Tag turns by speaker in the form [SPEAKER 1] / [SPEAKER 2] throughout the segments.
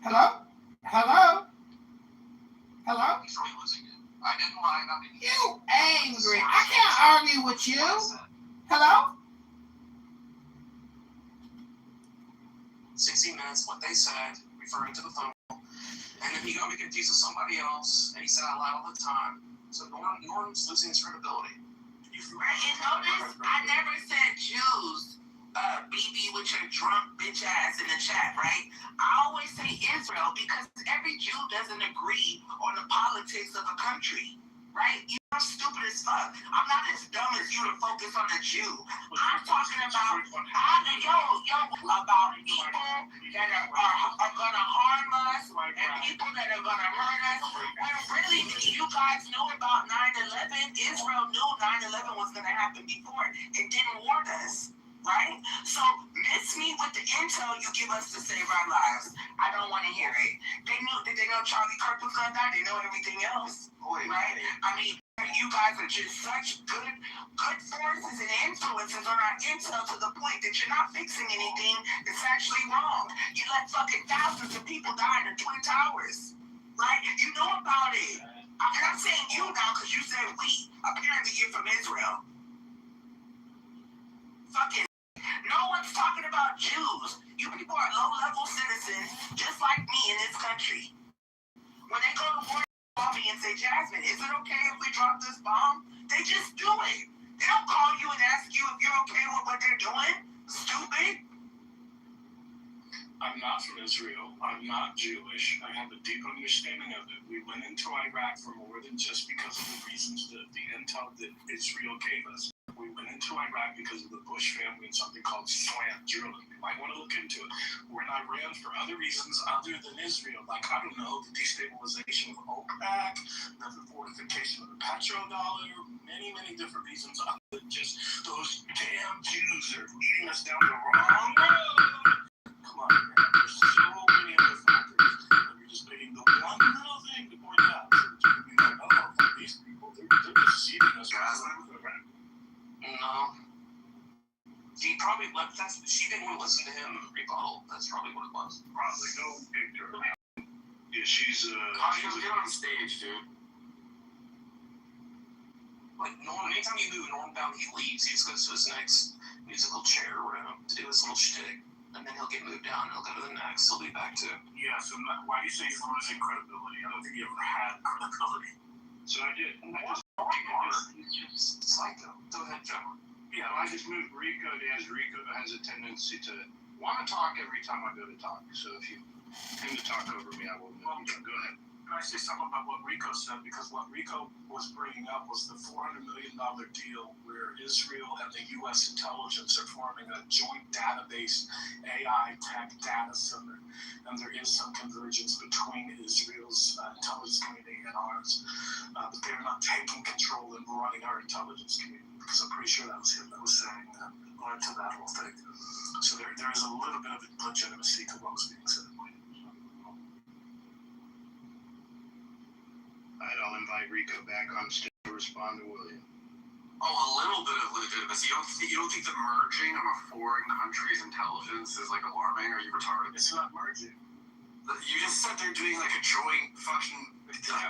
[SPEAKER 1] Hello? Hello? Hello?
[SPEAKER 2] He's really losing it. I didn't lie about it.
[SPEAKER 1] You angry. I can't argue with you. Hello?
[SPEAKER 2] 60 Minutes, what they said, referring to the phone call. And then he got me confused with somebody else, and he said out loud all the time. So Norton's losing his credibility.
[SPEAKER 3] Right, and notice I never said Jews, BB with your drunk bitch ass in the chat, right? I always say Israel because every Jew doesn't agree on the politics of a country, right? You're stupid as fuck. I'm not as dumb as you to focus on a Jew. I'm talking about about people that are gonna harm us and people that are gonna hurt us. When really you guys knew about 9/11, Israel knew 9/11 was gonna happen before. It didn't warn us. Right? So miss me with the intel you give us to save our lives. I don't want to hear it. Did they know Charlie Kirk was gonna die? They know everything else. Right? I mean, you guys are just such good forces and influences on our intel to the point that you're not fixing anything that's actually wrong. You let fucking thousands of people die in the Twin Towers. Right? You know about it. And I'm saying you now because you said we. Apparently you're from Israel. Fucking no one's talking about Jews. You people are low-level citizens, just like me in this country. When they go to war, call me and say, Jasmine, is it okay if we drop this bomb? They just do it. They don't call you and ask you if you're okay with what they're doing. Stupid.
[SPEAKER 4] I'm not from Israel. I'm not Jewish. I have a deep understanding of it. We went into Iraq for more than just because of the reasons that the intel that Israel gave us. We went into Iraq because of the Bush family and something called slant drilling. You might want to look into it. We're in Iran for other reasons other than Israel. Like, I don't know, the destabilization of OPEC, the fortification of the petrodollar, many, many different reasons other than just those damn Jews are leading us down the wrong road. Come on, man. There's so many other factors. And you're just making the one little thing to point out. So that you can be like, oh, these people, they're deceiving us.
[SPEAKER 2] No. She probably left. She didn't want to listen to him rebuttal. That's probably what it was.
[SPEAKER 4] Probably. Go pick her. Yeah, she's
[SPEAKER 3] Get on stage, dude.
[SPEAKER 2] Like, Norm, anytime you move Norm down, he leaves. He just goes to his next musical chair room to do his little shtick. And then he'll get moved down, and he'll go to the next. He'll be back to.
[SPEAKER 4] Yeah, so why do you say he's losing credibility? I don't think he ever had credibility. So I did.
[SPEAKER 2] He's just psycho. Go ahead, Joe.
[SPEAKER 4] Yeah, I just moved Rico down. Rico has a tendency to want to talk every time I go to talk. So if you came to talk over me, I will move you. Go ahead. Can I say something about what Rico said? Because what Rico was bringing up was the $400 million deal where Israel and the U.S. intelligence are forming a joint database AI tech data center. And there is some convergence between Israel's intelligence community and ours. But they're not taking control and running our intelligence community. Because I'm pretty sure that was him that was saying that, or to that whole thing. So there is a little bit of legitimacy to what was being said. I'll invite Rico back on stage to respond to William.
[SPEAKER 3] Oh, a little bit of legitimacy. You don't think the merging of a foreign country's intelligence is like alarming? Are you retarded?
[SPEAKER 4] It's not merging.
[SPEAKER 3] You just said they're doing like a joint fucking.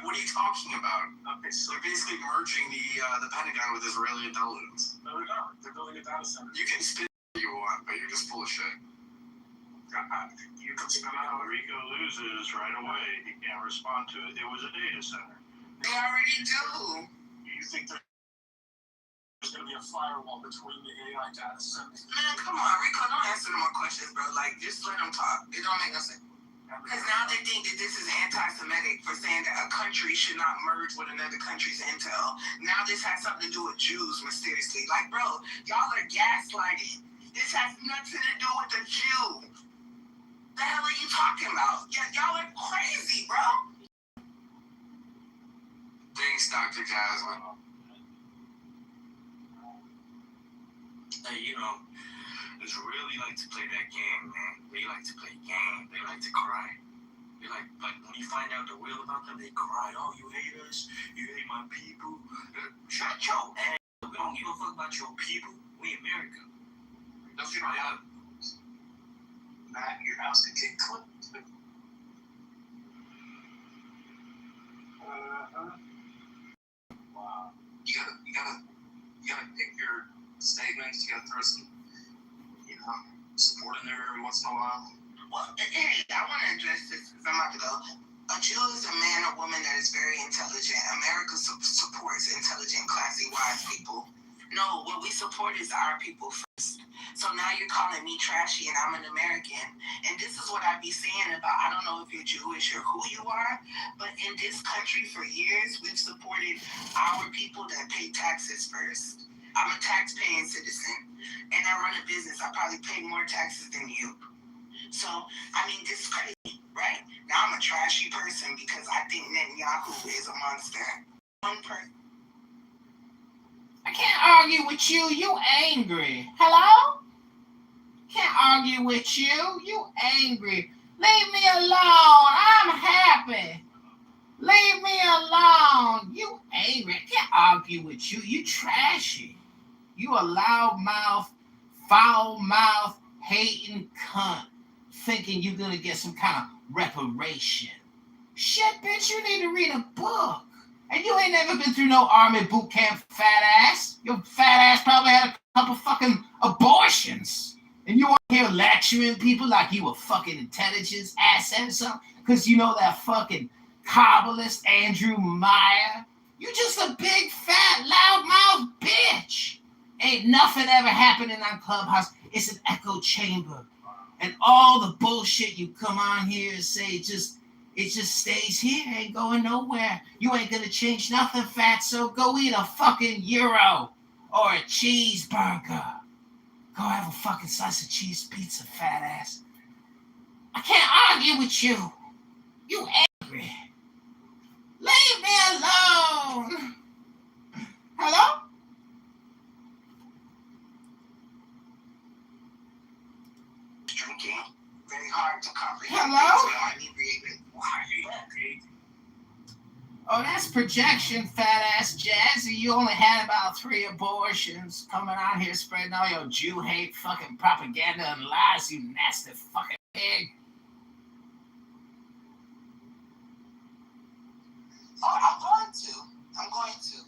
[SPEAKER 3] What are you talking about?
[SPEAKER 4] Okay, so
[SPEAKER 3] they're basically merging the Pentagon with Israeli intelligence.
[SPEAKER 4] No, they're not. They're building a data center.
[SPEAKER 3] You can spin what you want, but you're just full of shit.
[SPEAKER 4] You can spin out. Rico loses right away. He can't respond to it. It was a data center.
[SPEAKER 3] They already do.
[SPEAKER 4] You think there's going to be a firewall between the AI data centers?
[SPEAKER 3] Man, come on, Rico, don't answer no more questions, bro. Like, just let them talk. It don't make no sense. Because now they think that this is anti-Semitic for saying that a country should not merge with another country's intel. Now this has something to do with Jews, mysteriously. Like, bro, y'all are gaslighting. This has nothing to do with the Jew. The hell are you talking about? Y'all are crazy, bro. Thanks, Dr. Jasmine.
[SPEAKER 5] Hey, it's really like to play that game, man. They like to play game. They like to cry. They like when you find out the real about them, they cry. Oh, you hate us. You hate my people. Shut your ass. We don't give a fuck about your people. We America.
[SPEAKER 2] Don't you know?
[SPEAKER 4] Matt, your house could get clipped. Wow.
[SPEAKER 2] You gotta pick your statements. You gotta throw some, support in there every once in a while.
[SPEAKER 3] Well, hey, I want to address this because I'm about to go. A Jew is a man or woman that is very intelligent. America supports intelligent, classy, wise people. No, what we support is our people first. So now you're calling me trashy and I'm an American. And this is what I be saying about, I don't know if you're Jewish or who you are, but in this country for years, we've supported our people that pay taxes first. I'm a tax-paying citizen and I run a business. I probably pay more taxes than you. So, I mean, this is crazy, right? Now I'm a trashy person because I think Netanyahu is a monster. One person.
[SPEAKER 1] I can't argue with you. You angry. Hello? Can't argue with you. You angry. Leave me alone. I'm happy. Leave me alone. You angry. I can't argue with you. You trashy. You a loudmouth, foul-mouth, hating cunt. Thinking you're gonna get some kind of reparation. Shit, bitch, you need to read a book. And you ain't never been through no army boot camp, fat ass. Your fat ass probably had a couple fucking abortions. And you out here lecturing people like you a fucking intelligence asset or something. Because you know that fucking Kabbalist Andrew Meyer. You just a big, fat, loudmouth bitch. Ain't nothing ever happening on Clubhouse. It's an echo chamber. And all the bullshit you come on here and say, it just stays here, ain't going nowhere. You ain't gonna change nothing, fatso. Go eat a fucking gyro or a cheeseburger. Go have a fucking slice of cheese pizza, fat ass. I can't argue with you. You angry. Leave me alone. Hello?
[SPEAKER 3] Drinking. Very hard to comprehend.
[SPEAKER 1] Hello?
[SPEAKER 3] Why are you inebriated?
[SPEAKER 1] Oh, that's projection, fat ass Jazzy. You only had about 3 abortions. Coming out here spreading all your Jew hate fucking propaganda and lies, you nasty fucking pig.
[SPEAKER 3] Oh, I'm going to.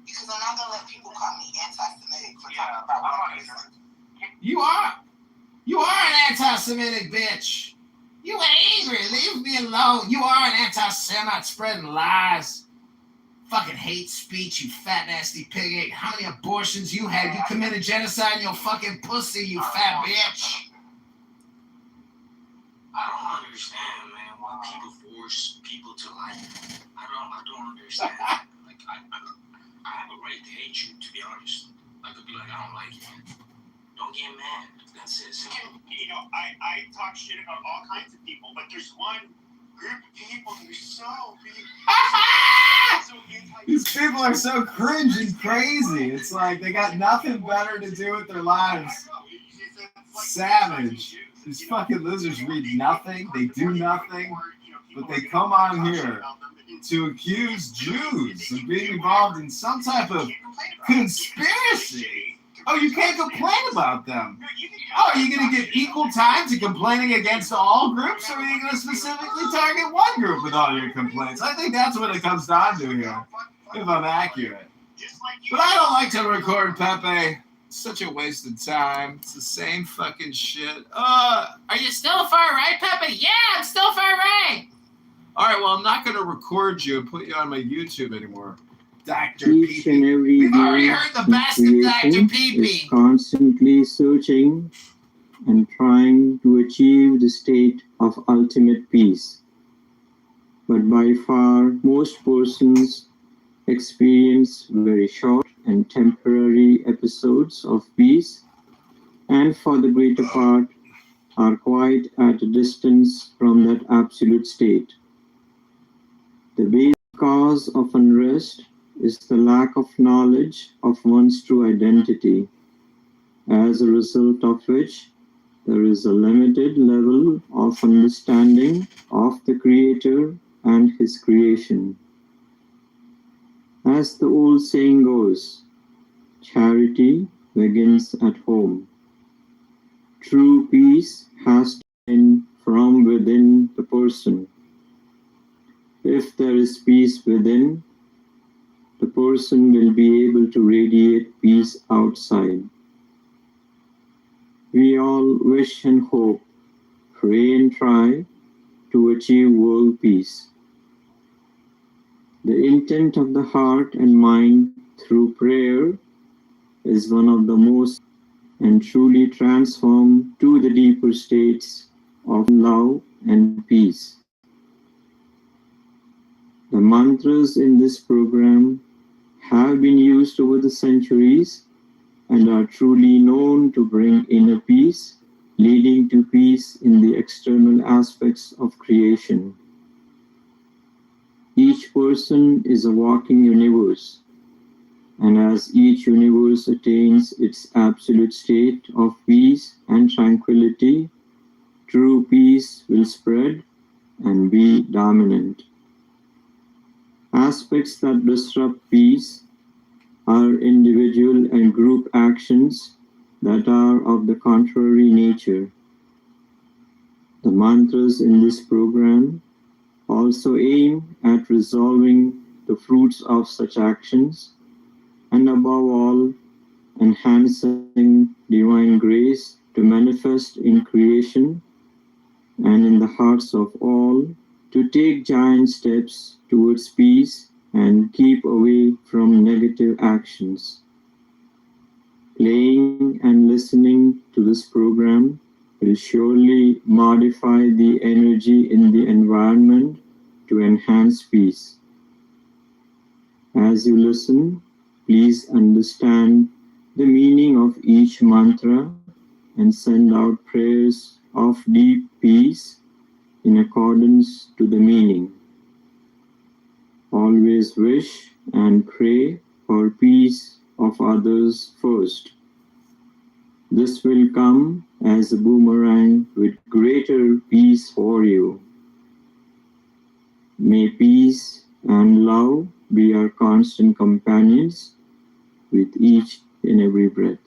[SPEAKER 3] Because I'm not going to let people call me anti-Semitic for talking about one person.
[SPEAKER 1] You are an anti-Semitic bitch. You angry. Leave me alone. You are an anti-Semite spreading lies. Fucking hate speech, you fat nasty pig. How many abortions you had? You committed genocide in your fucking pussy, you fat bitch.
[SPEAKER 5] I don't understand, man, why people force people to like. I don't understand. Like I have a right to hate you, to be honest. I could be like, I don't like you. Don't get mad. That's it. So,
[SPEAKER 4] I talk shit about all kinds of people, but there's one group of people that are so big.
[SPEAKER 6] These people are so cringe and crazy. It's like they got nothing better to do with their lives. Savage. These fucking losers read nothing. They do nothing. But they come on here to accuse Jews of being involved in some type of conspiracy. Oh, you can't complain about them. Oh, are you going to give equal time to complaining against all groups, or are you going to specifically target one group with all your complaints? I think that's what it comes down to here, if I'm accurate. But I don't like to record Pepe. It's such a waste of time. It's the same fucking shit.
[SPEAKER 1] Are you still far right, Pepe? Yeah, I'm still far right.
[SPEAKER 6] All right, well, I'm not going to record you and put you on my YouTube anymore. Dr.
[SPEAKER 7] Each and
[SPEAKER 6] Pee-pee.
[SPEAKER 7] every
[SPEAKER 1] We've already
[SPEAKER 7] day,
[SPEAKER 1] heard the
[SPEAKER 7] the
[SPEAKER 1] best of Dr.
[SPEAKER 7] creation
[SPEAKER 1] Pee-pee.
[SPEAKER 7] is constantly searching and trying to achieve the state of ultimate peace. But by far, most persons experience very short and temporary episodes of peace, and for the greater part, are quite at a distance from that absolute state. The basic cause of unrest is the lack of knowledge of one's true identity, as a result of which there is a limited level of understanding of the Creator and His creation. As the old saying goes, charity begins at home. True peace has to begin from within the person. If if there is peace within, the person will be able to radiate peace outside. We all wish and hope, pray and try to achieve world peace. The intent of the heart and mind through prayer is one of the most and truly transform to the deeper states of love and peace. The mantras in this program have been used over the centuries and are truly known to bring inner peace, leading to peace in the external aspects of creation. Each person is a walking universe, and as each universe attains its absolute state of peace and tranquility, true peace will spread and be dominant. Aspects that disrupt peace are individual and group actions that are of the contrary nature. The mantras in this program also aim at resolving the fruits of such actions and above all, enhancing divine grace to manifest in creation and in the hearts of all to take giant steps towards peace and keep away from negative actions. Playing and listening to this program will surely modify the energy in the environment to enhance peace. As you listen, please understand the meaning of each mantra and send out prayers of deep peace in accordance to the meaning. Always wish and pray for peace of others first. This will come as a boomerang with greater peace for you. May peace and love be our constant companions with each and every breath.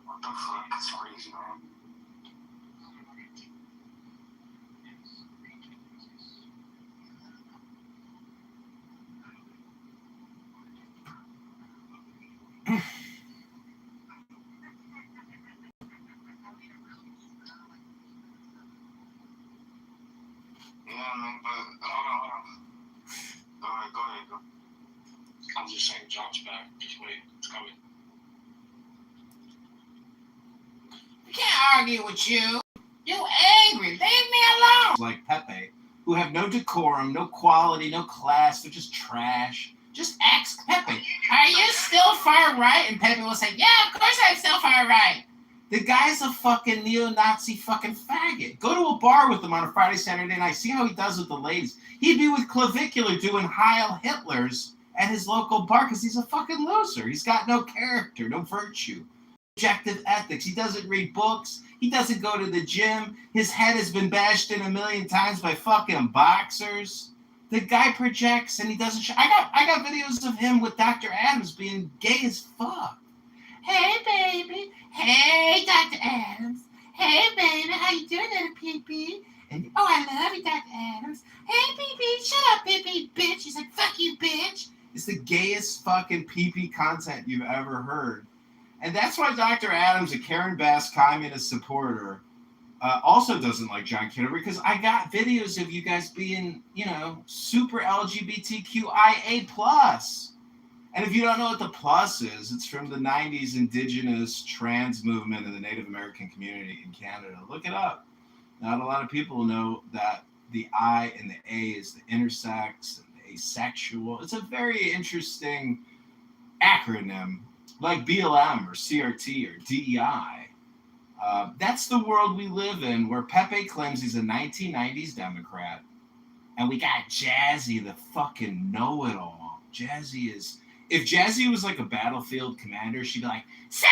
[SPEAKER 5] What the fuck? That's crazy, man. Yeah, man, but hold on. Alright, go ahead, go.
[SPEAKER 4] I'm just saying, John's back. Just wait, it's coming.
[SPEAKER 1] I can't argue with you. You angry. Leave me alone.
[SPEAKER 6] Like Pepe, who have no decorum, no quality, no class. They're just trash. Just ask Pepe,
[SPEAKER 1] are you still far right? And Pepe will say, yeah, of course I'm still far right.
[SPEAKER 6] The guy's a fucking neo-Nazi fucking faggot. Go to a bar with him on a Friday, Saturday night. See how he does with the ladies. He'd be with Clavicular doing Heil Hitlers at his local bar because he's a fucking loser. He's got no character, no virtue, objective ethics. He doesn't read books. He doesn't go to the gym. His head has been bashed in 1,000,000 times by fucking boxers. The guy projects and he doesn't I got videos of him with Dr. Adams being gay as fuck.
[SPEAKER 1] Hey, baby. Hey, Dr. Adams. Hey, baby. How you doing, little pee-pee? And, oh, I love you, Dr. Adams. Hey, pee-pee. Shut up, pee-pee, bitch. He's like, fuck you, bitch.
[SPEAKER 6] It's the gayest fucking pee-pee content you've ever heard. And that's why Dr. Adams, a Karen Bass communist supporter, also doesn't like John Kitover, because I got videos of you guys being, super LGBTQIA+. And if you don't know what the plus is, it's from the 90s indigenous trans movement in the Native American community in Canada. Look it up. Not a lot of people know that the I and the A is the intersex and the asexual. It's a very interesting acronym, like BLM or CRT or DEI. That's the world we live in, where Pepe claims he's a 1990s Democrat, and we got Jazzy, the fucking know-it-all. Jazzy is... If Jazzy was like a battlefield commander, she'd be like,
[SPEAKER 1] send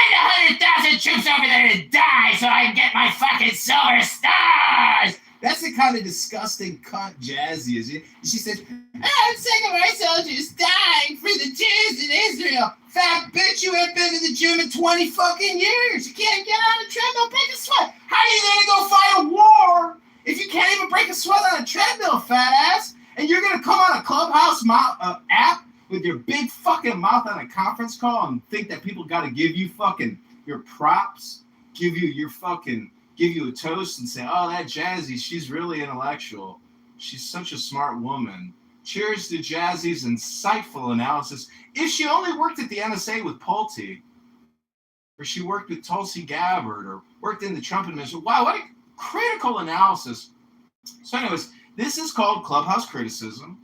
[SPEAKER 1] 100,000 troops over there to die so I can get my fucking silver stars.
[SPEAKER 6] That's the kind of disgusting cunt Jazzy is. She said,
[SPEAKER 1] I'm sick of our soldiers dying for the Jews in Israel. Fat bitch, you ain't been to the gym in 20 fucking years. You can't get on a treadmill, break a sweat. How are you gonna go fight a war if you can't even break a sweat on a treadmill, fat ass? And you're gonna come on a Clubhouse app with your big fucking mouth on a conference call and think that people got to give you fucking your props, give you a toast and say, oh, that Jazzy, she's really intellectual. She's such a smart woman.
[SPEAKER 6] Cheers to Jazzy's insightful analysis. If she only worked at the NSA with Pulte, or she worked with Tulsi Gabbard, or worked in the Trump administration, wow, what a critical analysis. So anyways, this is called Clubhouse Criticism,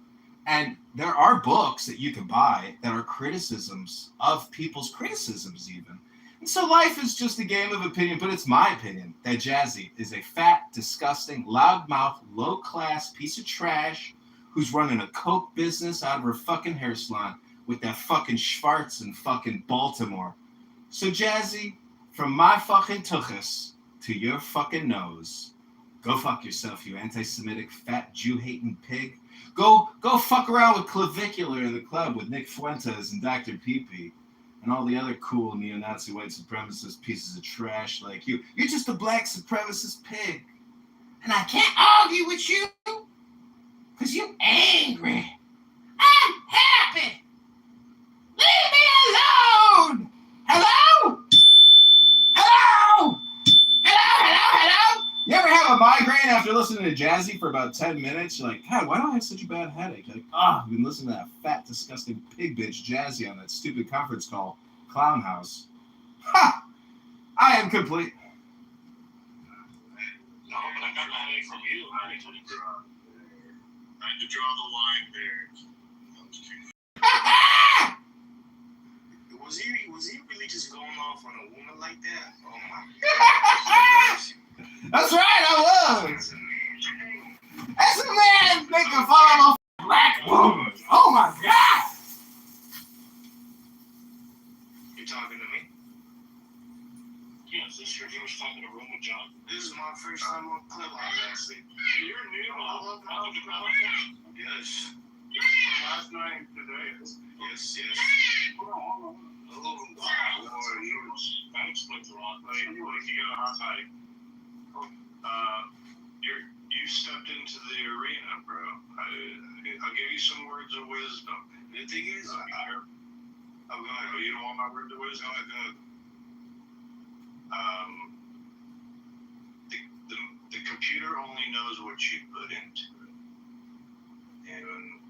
[SPEAKER 6] and there are books that you can buy that are criticisms of people's criticisms even. And so life is just a game of opinion, but it's my opinion that Jazzy is a fat, disgusting, loudmouth, low-class piece of trash who's running a coke business out of her fucking hair salon with that fucking Schwartz in fucking Baltimore. So Jazzy, from my fucking tuchus to your fucking nose, go fuck yourself, you anti-Semitic, fat, Jew-hating pig. Go fuck around with Clavicular in the club with Nick Fuentes and Dr. Pee-Pee and all the other cool neo-Nazi white supremacist pieces of trash like you. You're just a black supremacist pig. And I can't argue with you because you're angry. I'm happy. Leave me alone. Hello? Hello? Hello? You ever have a migraine after listening to Jazzy for about 10 minutes? You're like, God, why do I have such a bad headache? You're like, I've been listening to that fat, disgusting pig bitch Jazzy on that stupid conference call, Clown House. Ha! I am complete.
[SPEAKER 4] No, but I got a headache from you. I had to draw the line there. Was he really just going off on a woman like that? Oh my God.
[SPEAKER 6] That's right, I was. That's a man making fun of a black woman. Oh my God.
[SPEAKER 4] You talking to me? Yes, this year he was talking to room with John. This is my first time on Clubhouse, actually. You're new. Yes. Last night today. Yes. Oh, thanks, Splinter on. Like, if you get a hot night, you stepped into the arena, bro. I'll give you some words of wisdom. The thing is, go ahead. Oh, you don't want my word of wisdom? The computer only knows what you put into it. And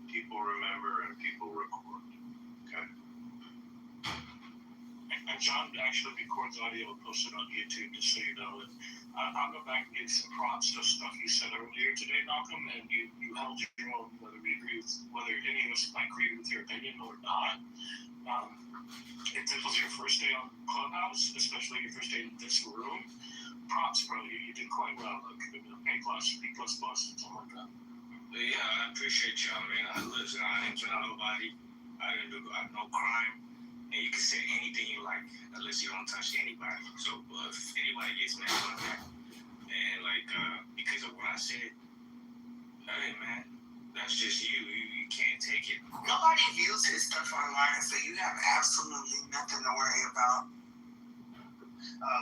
[SPEAKER 4] people remember and people record. Okay? And John actually records audio and posts it on YouTube, just so you know. I'll go back and give some props to stuff you said earlier today, Malcolm, and you held your own, whether any of us might agree with your opinion or not. If this was your first day on Clubhouse, especially your first day in this room, props, bro. You did quite well. Like, A+, B++, something like that. Yeah, I appreciate y'all, man. Listen, I ain't killing nobody. I didn't do no crime. And you can say anything you like, unless you don't touch anybody. So if anybody gets mad about that, and because of what I said, hey, man, that's just you. You can't take it.
[SPEAKER 3] Nobody views his stuff online, so you have absolutely nothing to worry about.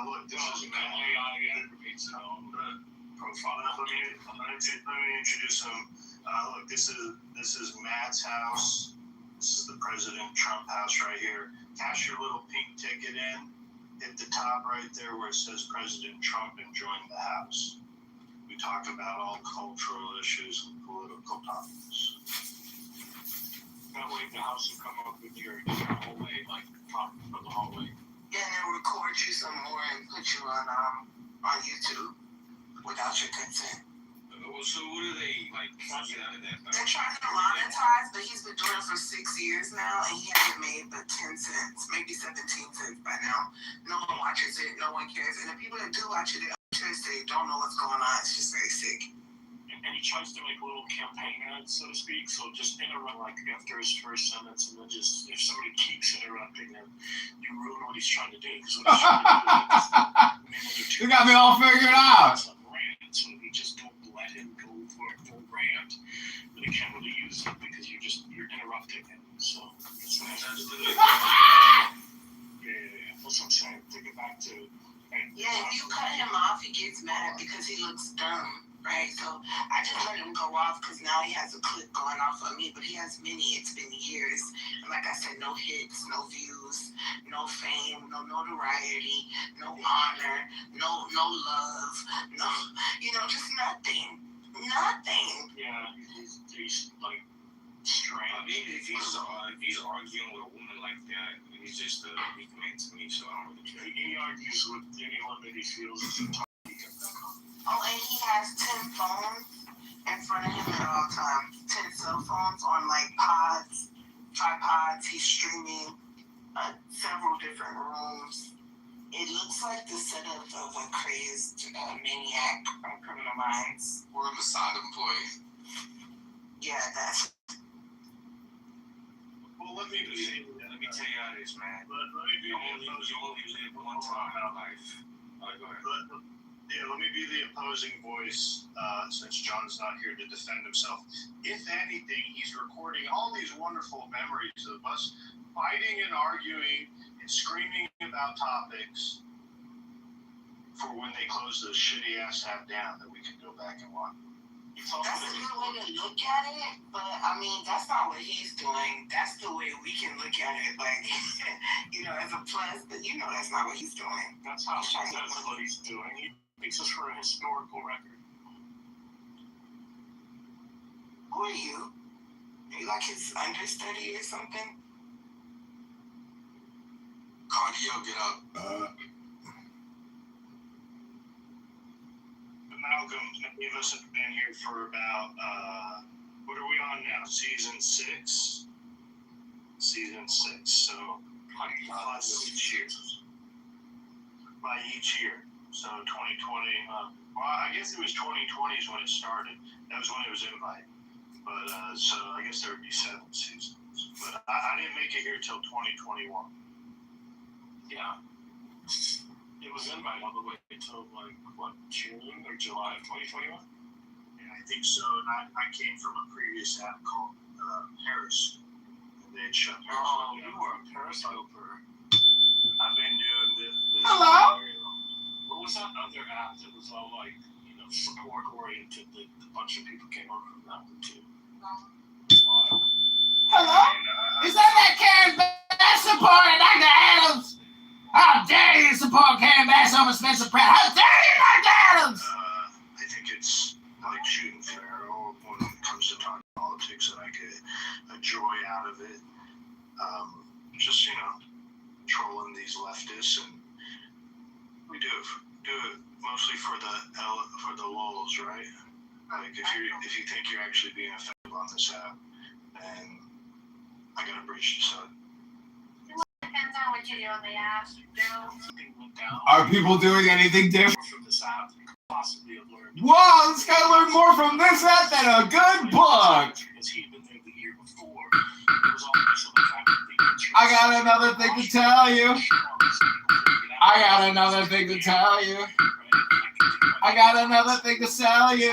[SPEAKER 4] Look, this is an AI aggregates own profile. Let me introduce him. Look, this is Matt's house. This is the President Trump house right here. Cash your little pink ticket in. Hit the top right there where it says President Trump and join the house. We talk about all cultural issues and political topics. That way the house will come up with your hallway, like top of the hallway.
[SPEAKER 3] Yeah, and then record you some more and put you on YouTube without your consent.
[SPEAKER 4] So what are they like? Get out of that?
[SPEAKER 3] They're trying to monetize, but he's been doing it for 6 years now, and he hasn't made but 10 cents, maybe 17 cents by now. No one watches it, no one cares, and the people that do watch it, they don't know what's going on. It's just very sick.
[SPEAKER 4] And he tries to make little campaign ads, so to speak. So just interrupt like after his first sentence, and then just if somebody keeps interrupting him, you ruin what he's trying to do. Because what he's trying to do,
[SPEAKER 6] You got me all figured out.
[SPEAKER 4] So if you just don't let him go for a full rant, then he can't really use it because you're interrupting him. So that's what I'm saying. Yeah. That's what I'm saying. Take it back to.
[SPEAKER 3] Yeah, if you cut him off, he gets mad because he looks dumb, right? So I just let him go off because now he has a clip going off on me, but he has many. It's been years. And like I said, no hits, no views, no fame, no notoriety, no honor, no love, no, just nothing. Nothing.
[SPEAKER 4] Yeah, he's like strange.
[SPEAKER 5] I mean, if he's arguing with a woman like that, he's just a weak man to me, so I don't really care.
[SPEAKER 4] He argues with anyone that he feels is entitled.
[SPEAKER 3] Oh, and he has 10 phones in front of him at all times. 10 cell phones on like tripods. He's streaming several different rooms. It looks like the setup of a crazed maniac from Criminal Minds.
[SPEAKER 2] Or a Mossad employee.
[SPEAKER 3] Yeah, that's.
[SPEAKER 4] Well, let me
[SPEAKER 5] tell you how it is, man.
[SPEAKER 4] Let me be
[SPEAKER 5] You only live one time in life. All right, go ahead.
[SPEAKER 4] Let me be the opposing voice, since John's not here to defend himself. If anything, he's recording all these wonderful memories of us fighting and arguing and screaming about topics for when they close the shitty ass app down that we can go back and watch.
[SPEAKER 3] That's a good way to look at it, but I mean, that's not what he's doing. That's the way we can look at it, like, as a plus, but that's not what he's doing.
[SPEAKER 4] That's what he's doing. He makes us for a historical record.
[SPEAKER 3] Who are you? Are you like his understudy or something?
[SPEAKER 2] Cardio, get up.
[SPEAKER 4] Malcolm, many of us have been here for about, what are we on now? Season 6? Season 6, so each year. By each year. So 2020, well, I guess it was 2020 is when it started. That was when it was invited. But, so I guess there would be 7 seasons. But I didn't make it here till 2021.
[SPEAKER 5] Yeah. It was invited all the way until, June or July of 2021?
[SPEAKER 4] Yeah, I think so. And I came from a previous app called Paris. And they had shut Paris.
[SPEAKER 5] Oh, you were a Periscoper.
[SPEAKER 4] I've been doing this.
[SPEAKER 1] Hello?
[SPEAKER 5] What was that other app that was all support oriented that a bunch of people came over from that one too?
[SPEAKER 1] Hello? Is that Karen Bass supporting Dr. Adams? How dare you support Karen Bass over Spencer Pratt? How dare you, Dr. Adams?
[SPEAKER 4] I think it's like shooting Pharaoh when it comes to talking politics, and I get a joy out of it. Just trolling these leftists, and we do it mostly for the lulz, right? Like if you think you're actually being effective on this app, then I gotta breach the sub.
[SPEAKER 8] Depends on what you do on the app.
[SPEAKER 6] Are people doing anything different?
[SPEAKER 4] From this app, possibly have learned.
[SPEAKER 6] Whoa, this guy learned more from this app than a good book.
[SPEAKER 4] Because he'd been there the year before. It was all based on the fact that the interest.
[SPEAKER 6] I got another thing to tell you. I got another thing to tell you. I got another thing to sell you.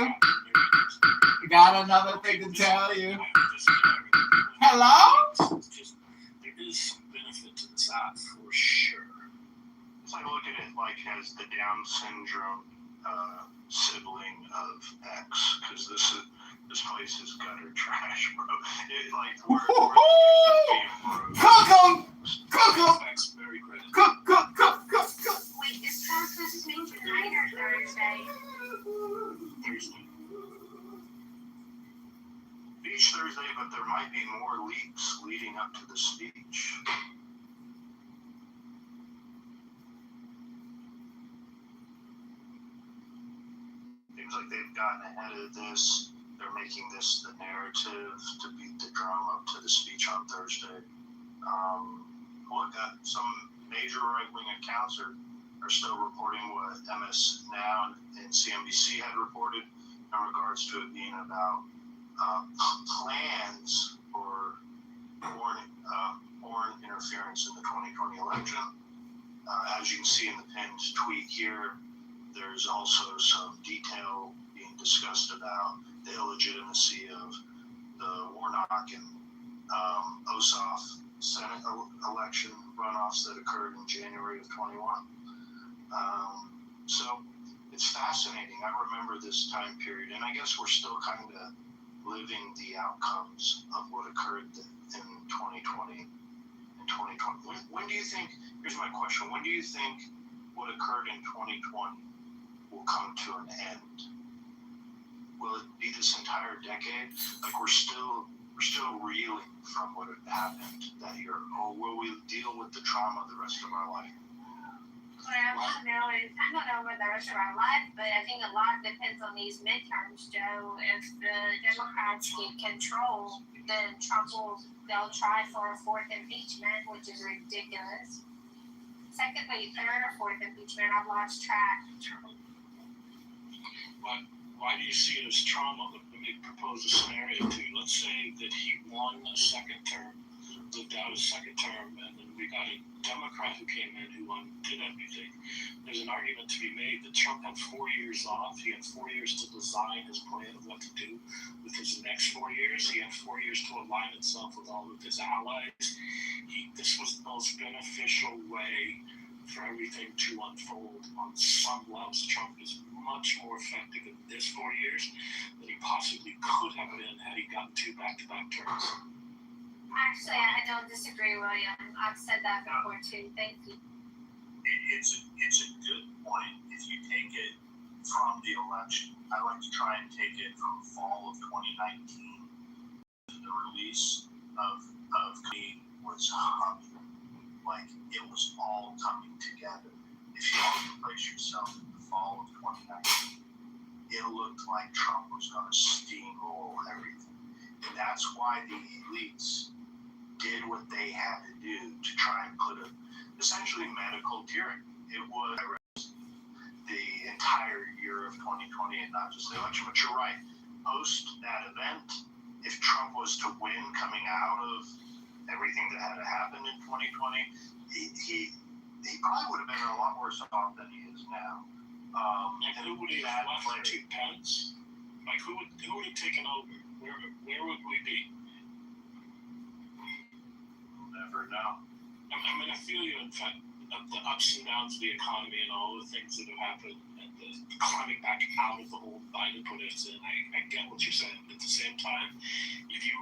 [SPEAKER 6] I got another thing to tell you. Hello?
[SPEAKER 4] There is some benefit to this app for sure. It's like looking at as the Down syndrome sibling of X, because this place is gutter trash, bro.
[SPEAKER 6] Cook 'em! Cook 'em!
[SPEAKER 4] X very critical.
[SPEAKER 6] Cook.
[SPEAKER 8] Wait, is Trans listening tonight or Thursday?
[SPEAKER 4] Thursday. Each Thursday, but there might be more leaks leading up to the speech. Seems like they've gotten ahead of this. They're making this the narrative to beat the drum up to the speech on Thursday. Some major right-wing accounts are still reporting what MS Now and CNBC had reported in regards to it being about plans for foreign interference in the 2020 election. As you can see in the pinned tweet here, there's also some detail being discussed about the illegitimacy of the Warnock and Ossoff Senate election runoffs that occurred in January of 21. So it's fascinating. I remember this time period, and I guess we're still kind of living the outcomes of what occurred in 2020. In 2020, when do you think? Here's my question: when do you think what occurred in 2020 will come to an end?
[SPEAKER 9] will it be this entire decade? Like we're still reeling from what had happened that year, or will we deal with the trauma the rest of our life?
[SPEAKER 8] What I want to know is, I don't know about the rest of our life, but I think a lot depends on these midterms, Joe. If the Democrats get control, then they'll try for a fourth impeachment, which is ridiculous. Secondly, third or fourth impeachment, I've lost track.
[SPEAKER 4] Why do you see it as trauma? Let me propose a scenario to you. Let's say that he won a second term, lived out a second term, and then we got a Democrat who came in who undid everything. There's an argument to be made that Trump had 4 years off. He had 4 years to design his plan of what to do with his next 4 years. He had 4 years to align himself with all of his allies. This was the most beneficial way for everything to unfold on some levels. Trump is much more effective in this 4 years than he possibly could have been had he gotten 2 back-to-back terms.
[SPEAKER 8] Actually, I don't disagree, William. I've said that before too. Thank you.
[SPEAKER 9] It's a good point if you take it from the election. I like to try and take it from fall of 2019. The release of me was humming, like it was all coming together. If you all can place yourself in the fall of 2019, it looked like Trump was going to steamroll everything. And that's why the elites did what they had to do to try and put essentially medical tyranny. It was the entire year of 2020 and not just the election. But you're right. Post that event, if Trump was to win coming out of everything that had to happen in 2020, he probably would have been a lot worse off than he is now.
[SPEAKER 4] And who would he have left to Pence? Like who would have taken over? Where would we be?
[SPEAKER 9] Never know.
[SPEAKER 4] I mean, I feel you in fact the ups and downs of the economy and all the things that have happened and the climbing back out of the hole Biden put us in. I get what you're saying, but at the same time, if you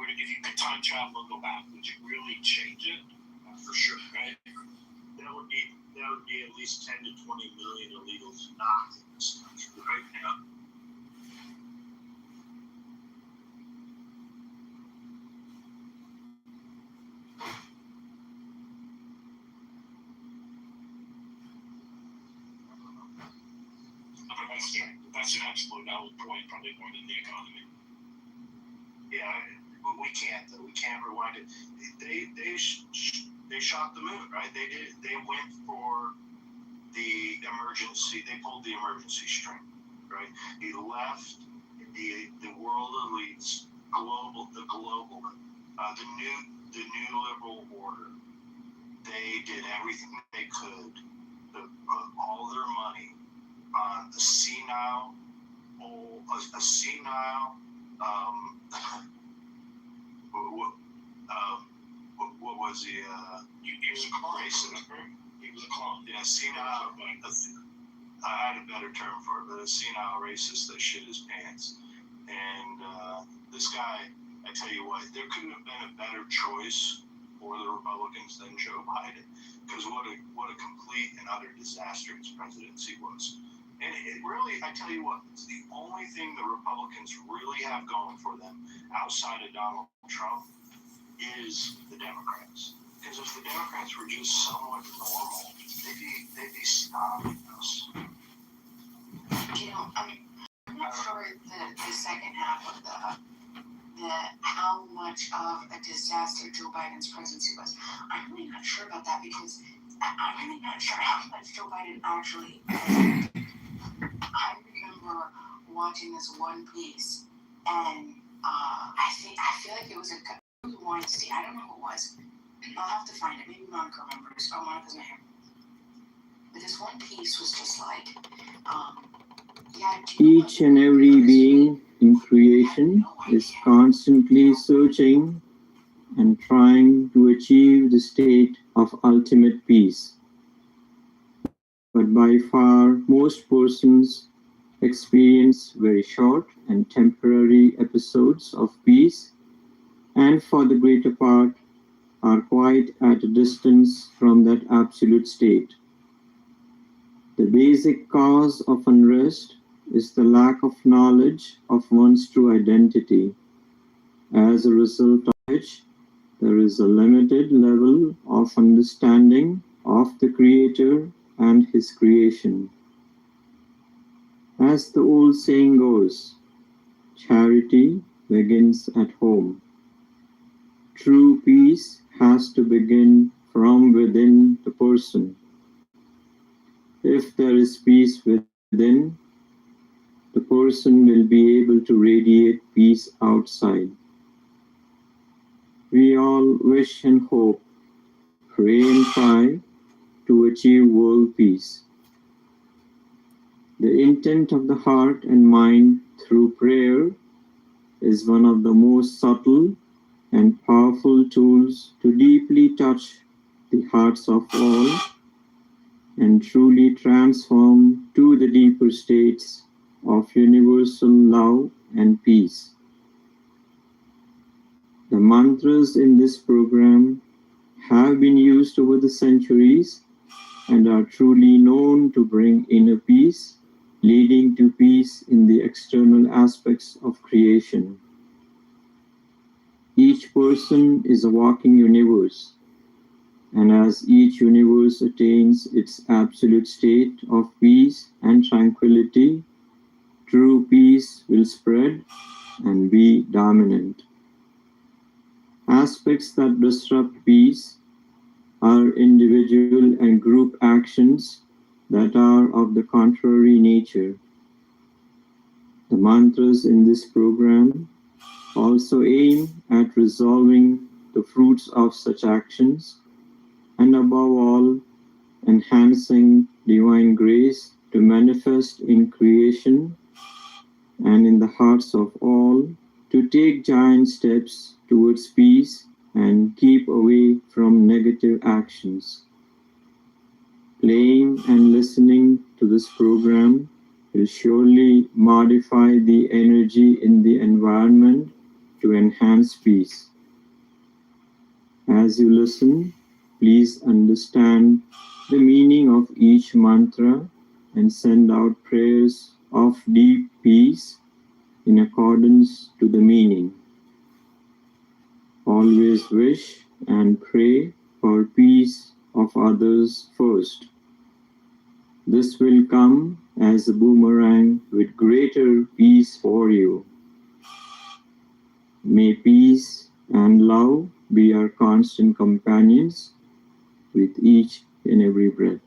[SPEAKER 4] could time travel and go back, would you really change it?
[SPEAKER 9] For sure.
[SPEAKER 4] Right?
[SPEAKER 9] That would be at least 10 to 20 million illegals not in this country right now.
[SPEAKER 4] That's an absolute valid point, probably more than the economy.
[SPEAKER 9] Yeah, but we can't though. We can't rewind it. They shot the moon, right? They did. They went for the emergency. They pulled the emergency string, right? He left the world elites, the new liberal order. They did everything they could to put all their money on a senile what was he?
[SPEAKER 4] He was a clone. He was a clone.
[SPEAKER 9] Yeah, senile. I had a better term for it, but a senile racist that shit his pants. And this guy, I tell you what, there couldn't have been a better choice for the Republicans than Joe Biden, because what a complete and utter disaster his presidency was. And it really, I tell you what, it's the only thing the Republicans really have going for them outside of Donald Trump is the Democrats. Because if the Democrats were just somewhat normal, they'd be stopping us.
[SPEAKER 3] You know, I'm not sure the second half of the how much of a disaster Joe Biden's presidency was. I'm really not sure about that because I'm really not sure how much Joe Biden actually. I remember watching this one piece, and I feel like it was a Weinstein. I don't know who it was. I'll have to find it. Maybe Monica remembers. Oh, Monica's not here. But this one piece was just like,
[SPEAKER 7] each and every being in creation is constantly searching and trying to achieve the state of ultimate peace. But by far, most persons experience very short and temporary episodes of peace, and for the greater part, are quite at a distance from that absolute state. The basic cause of unrest is the lack of knowledge of one's true identity, as a result of which there is a limited level of understanding of the Creator and His creation. As the old saying goes, charity begins at home. True peace has to begin from within the person. If there is peace within, the person will be able to radiate peace outside. We all wish and hope, pray and try to achieve world peace. The intent of the heart and mind through prayer is one of the most subtle and powerful tools to deeply touch the hearts of all and truly transform to the deeper states of universal love and peace. The mantras in this program have been used over the centuries and are truly known to bring inner peace, leading to peace in the external aspects of creation. Each person is a walking universe, and as each universe attains its absolute state of peace and tranquility, true peace will spread and be dominant. Aspects that disrupt peace are individual and group actions that are of the contrary nature. The mantras in this program also aim at resolving the fruits of such actions and above all, enhancing divine grace to manifest in creation and in the hearts of all, to take giant steps towards peace and keep away from negative actions. Playing and listening to this program will surely modify the energy in the environment to enhance peace. As you listen, please understand the meaning of each mantra and send out prayers of deep peace in accordance to the meaning. Always wish and pray for peace of others first. This will come as a boomerang with greater peace for you. May peace and love be our constant companions with each and every breath.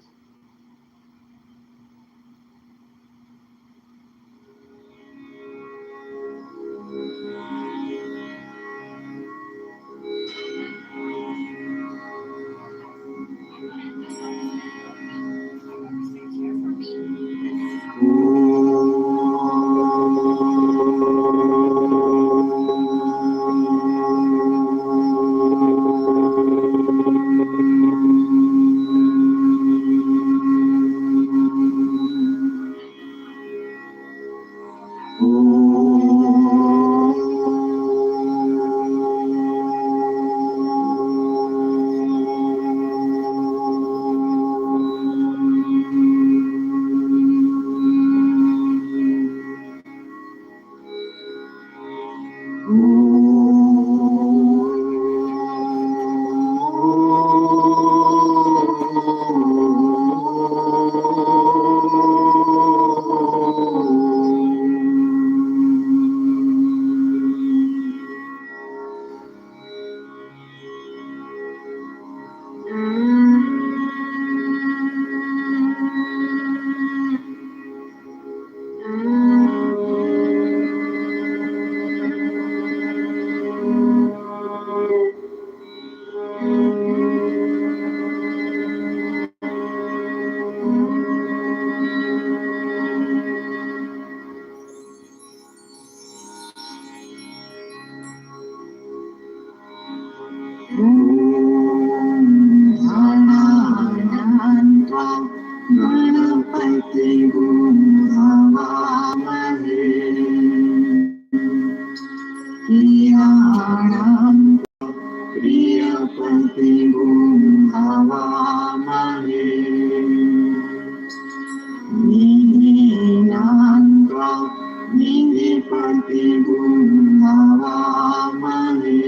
[SPEAKER 7] Havahe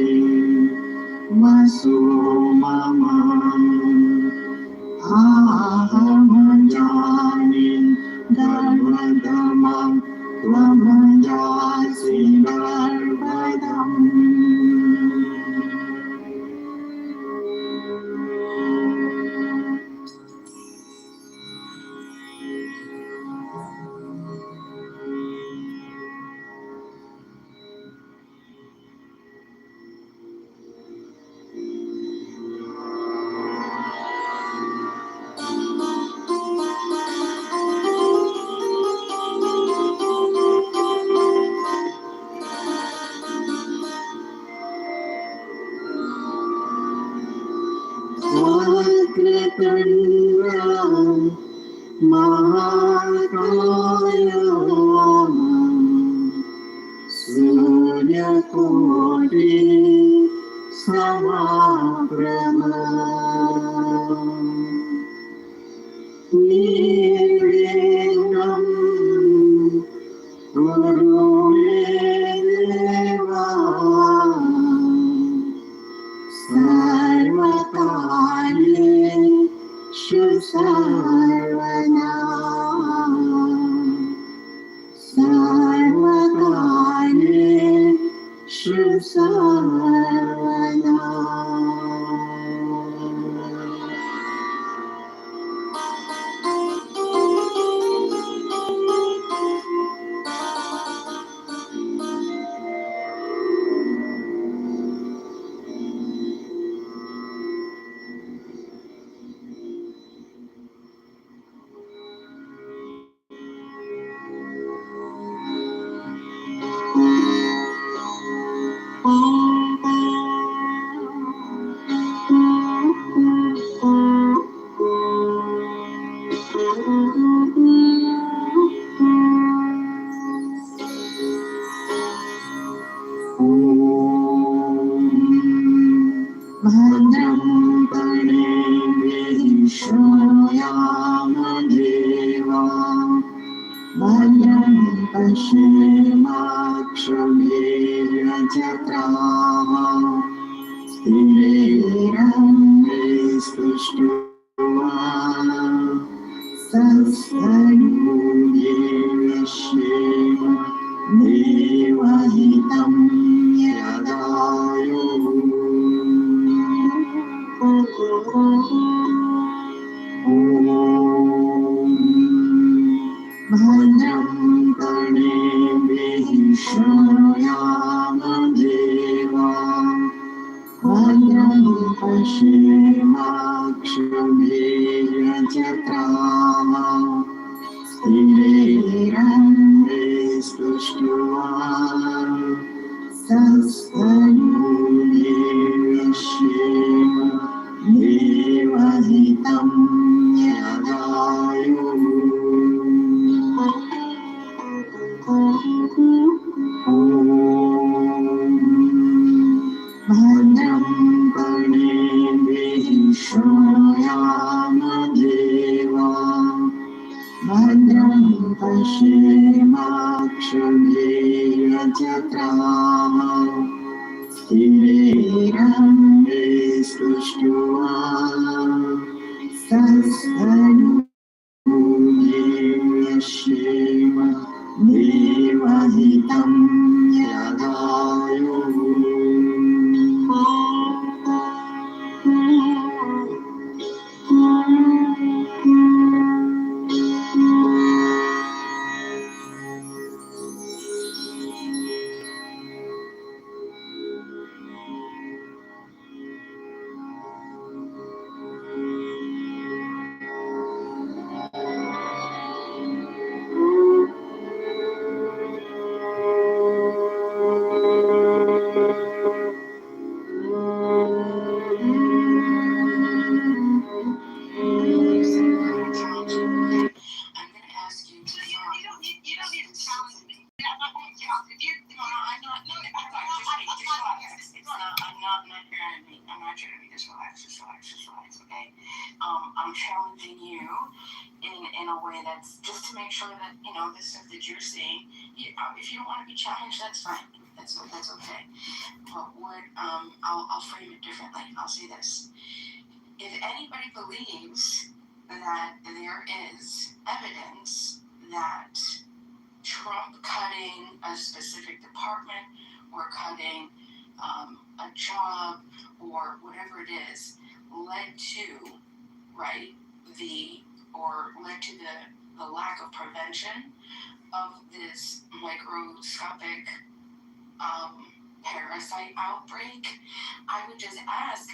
[SPEAKER 7] Vasu Mama Ahamajani Dharmadamam Tvamajasi Dharmadam. Mahakaya Surya Koti Samaprabha Nirvinam Gurudeva Sarvakale Shusarvana Sarvakale Shusarvana. Bhadram Karnevihi Shroyamadeva Bhadram Pashimakshamiryajataha Stireranvistushtuva Satsayudevishema Devahitam Yadayu. Bhadram Karnevihi Shroyamadeva Bhadram Pashimakshamiryajataha Stireranvistushtuva Satsayudevishema Devahitam Yadayu. Bhadram Karnevihi Shroyamadeva Bhadram Pashimakshamiryajataha Stireranvistushtuva Satsayudevishema Devahitam Yadayu.
[SPEAKER 3] Jeremy. Just relax, okay? I'm challenging you in a way that's just to make sure that, you know, the stuff that you're saying, if you don't want to be challenged, that's fine. That's okay. But I'll frame it differently. I'll say this. If anybody believes that there is evidence that Trump cutting a specific department or cutting a job or whatever it is led to, right, led to the lack of prevention of this microscopic parasite outbreak, I would just ask,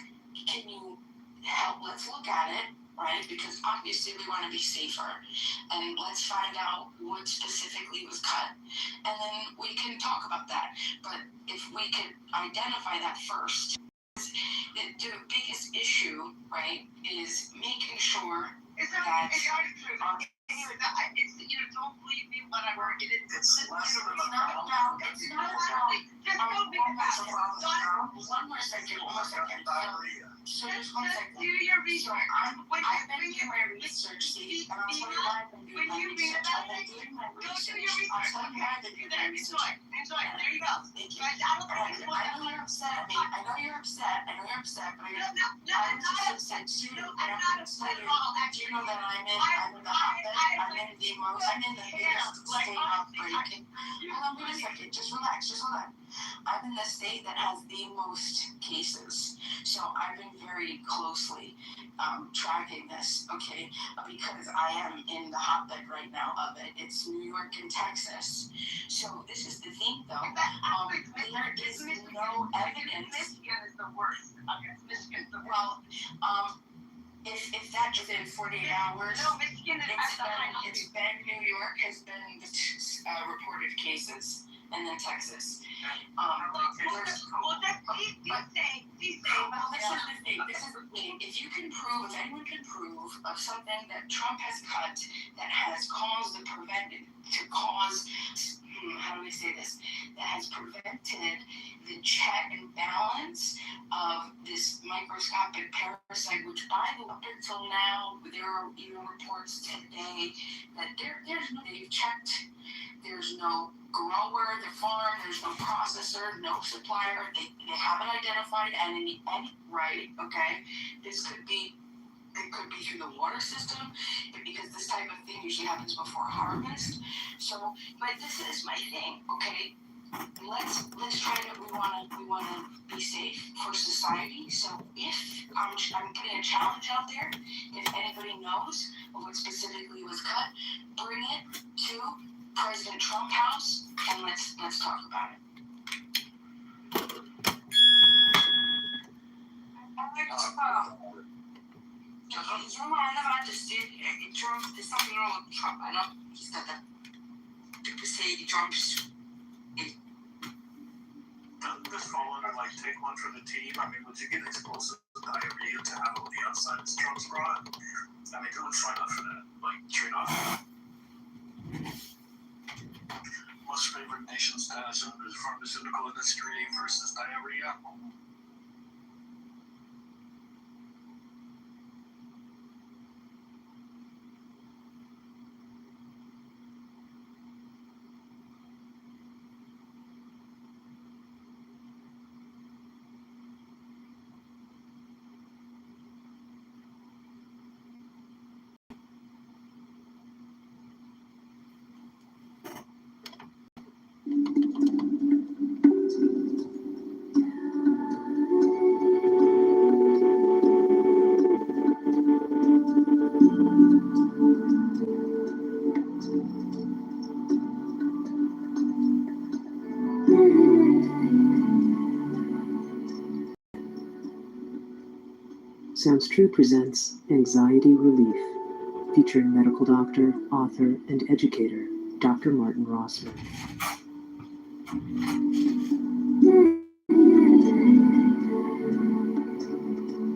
[SPEAKER 3] can you help? Let's look at it, right? Because obviously we want to be safer, and let's find out what specifically was cut, and then we can talk about that. But if we could identify that first, the biggest issue, right, is making sure that it's don't believe me, whatever. It's less of it's not about. One more second. So just one second. Do your research. I've been doing my research, Steve, and I'll tell you why I've been doing my research. I've been doing my research. I'll tell you why I've been doing my research. Enjoy. There you go. Thank you. I know you're upset. I know you're upset, but I'm just upset too. I'm not upset at all. Do you know that I'm in the hotbed? I'm in the biggest state outbreak. Hold on, wait a second. Just relax. I'm in the state that has the most cases. So I've been very closely tracking this, okay, because I am in the hotbed right now of it. It's New York and Texas. So this is the thing, though. There is no evidence. Michigan is the worst. Okay, Michigan's the worst. Well, if that within 48 hours, no, Michigan is it's been New York has been the reported cases, and then Texas. This is the thing. If anyone can prove of something that Trump has cut that has caused how do we say this? That has prevented the check and balance of this microscopic parasite, which by the way, up until now, there are even reports today that they've checked. There's no grower, the farm, there's no processor, no supplier. They haven't identified any right, okay? It could be through the water system, because this type of thing usually happens before harvest. So, but this is my thing, okay? Let's try to. We wanna be safe for society. So if I'm putting a challenge out there, if anybody knows of what specifically was cut, bring it to President Trump's house and let's talk about it. You know what I never understood? Trump, there's something wrong with Trump. I know he's got that. People say Trump's.
[SPEAKER 9] Just following and take one for the team. I mean, would you get explosive diarrhea to have all the outsides Trump's brought? I mean, who would sign up for that? Trade off. Most favored nation status under the pharmaceutical industry versus diarrhea.
[SPEAKER 10] Sounds True presents Anxiety Relief, featuring medical doctor, author, and educator, Dr. Martin Rossman.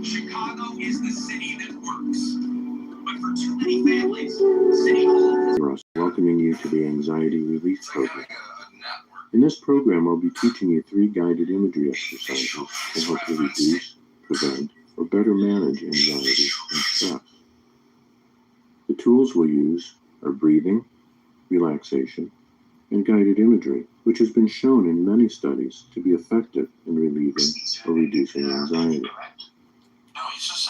[SPEAKER 5] Chicago is the city that works, but for too many families, City Hall is
[SPEAKER 11] welcoming you to the Anxiety Relief Program. In this program, I'll be teaching you 3 guided imagery exercises to help you reduce, prevent, or better manage anxiety and stress. The tools we'll use are breathing, relaxation, and guided imagery, which has been shown in many studies to be effective in relieving or reducing anxiety.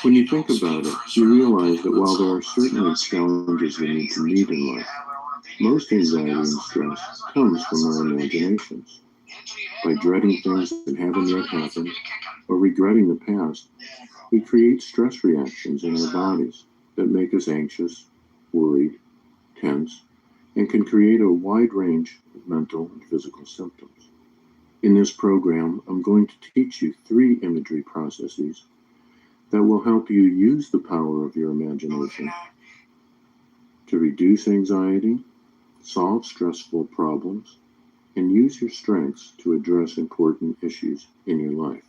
[SPEAKER 11] When you think about it, you realize that while there are certainly challenges we need to meet in life, most anxiety and stress comes from our imaginations. By dreading things that haven't yet happened, or regretting the past, we create stress reactions in our bodies that make us anxious, worried, tense, and can create a wide range of mental and physical symptoms. In this program, I'm going to teach you 3 imagery processes that will help you use the power of your imagination to reduce anxiety, solve stressful problems, and use your strengths to address important issues in your life.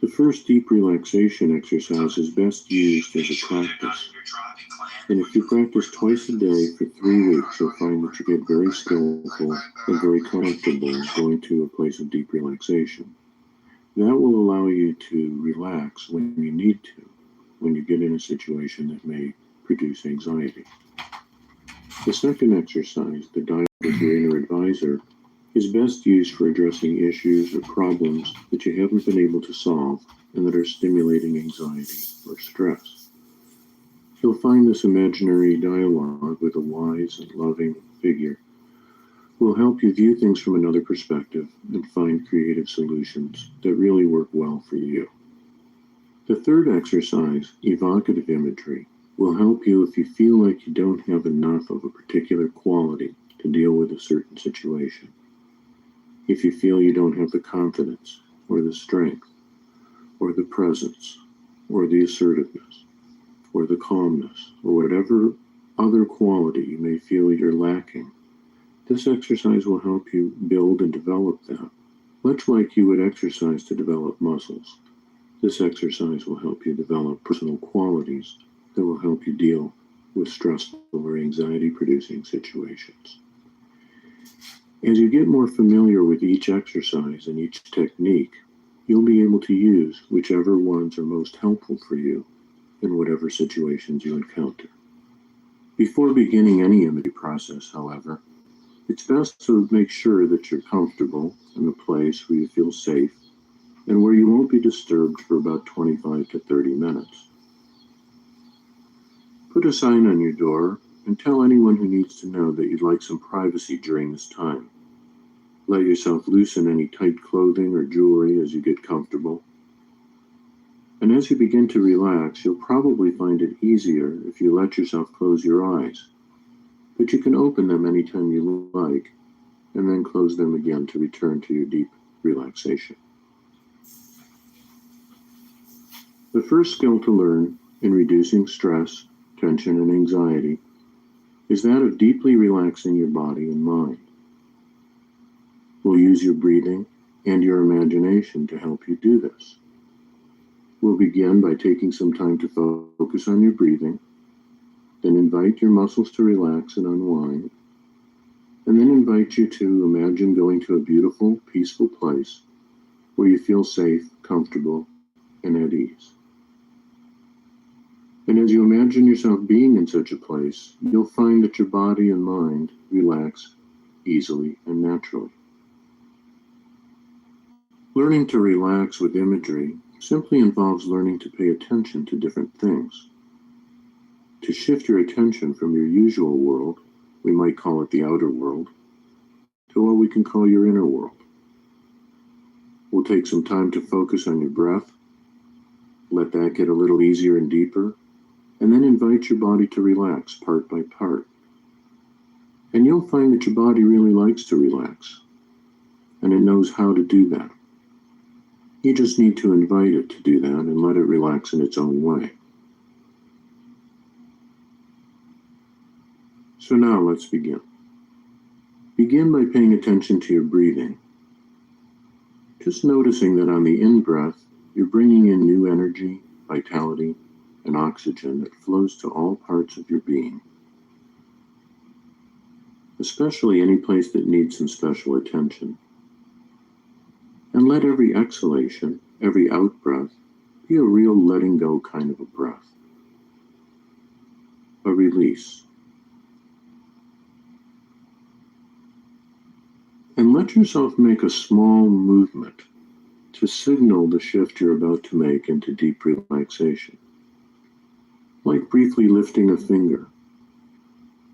[SPEAKER 11] The first deep relaxation exercise is best used as a practice. And if you practice twice a day for 3 weeks, you'll find that you get very skillful and very comfortable going to a place of deep relaxation. That will allow you to relax when you need to, when you get in a situation that may produce anxiety. The second exercise, the dialogue with your inner advisor, is best used for addressing issues or problems that you haven't been able to solve and that are stimulating anxiety or stress. You'll find this imaginary dialogue with a wise and loving figure will help you view things from another perspective and find creative solutions that really work well for you. The third exercise, evocative imagery, will help you if you feel like you don't have enough of a particular quality to deal with a certain situation. If you feel you don't have the confidence, or the strength, or the presence, or the assertiveness, or the calmness, or whatever other quality you may feel you're lacking, this exercise will help you build and develop that. Much like you would exercise to develop muscles, this exercise will help you develop personal qualities that will help you deal with stressful or anxiety-producing situations. As you get more familiar with each exercise and each technique, you'll be able to use whichever ones are most helpful for you in whatever situations you encounter. Before beginning any imagery process, however, it's best to make sure that you're comfortable in a place where you feel safe and where you won't be disturbed for about 25 to 30 minutes. Put a sign on your door and tell anyone who needs to know that you'd like some privacy during this time. Let yourself loosen any tight clothing or jewelry as you get comfortable. And as you begin to relax, you'll probably find it easier if you let yourself close your eyes. But you can open them anytime you like, and then close them again to return to your deep relaxation. The first skill to learn in reducing stress, tension, and anxiety is that of deeply relaxing your body and mind. We'll use your breathing and your imagination to help you do this. We'll begin by taking some time to focus on your breathing, then invite your muscles to relax and unwind, and then invite you to imagine going to a beautiful, peaceful place where you feel safe, comfortable, and at ease. And as you imagine yourself being in such a place, you'll find that your body and mind relax easily and naturally. Learning to relax with imagery simply involves learning to pay attention to different things. To shift your attention from your usual world, we might call it the outer world, to what we can call your inner world. We'll take some time to focus on your breath, let that get a little easier and deeper, and then invite your body to relax part by part. And you'll find that your body really likes to relax, and it knows how to do that. You just need to invite it to do that and let it relax in its own way. So now let's begin. Begin by paying attention to your breathing. Just noticing that on the in-breath, you're bringing in new energy, vitality, and oxygen that flows to all parts of your being, especially any place that needs some special attention. And let every exhalation, every out-breath, be a real letting go kind of a breath. A release. And let yourself make a small movement to signal the shift you're about to make into deep relaxation. Like briefly lifting a finger,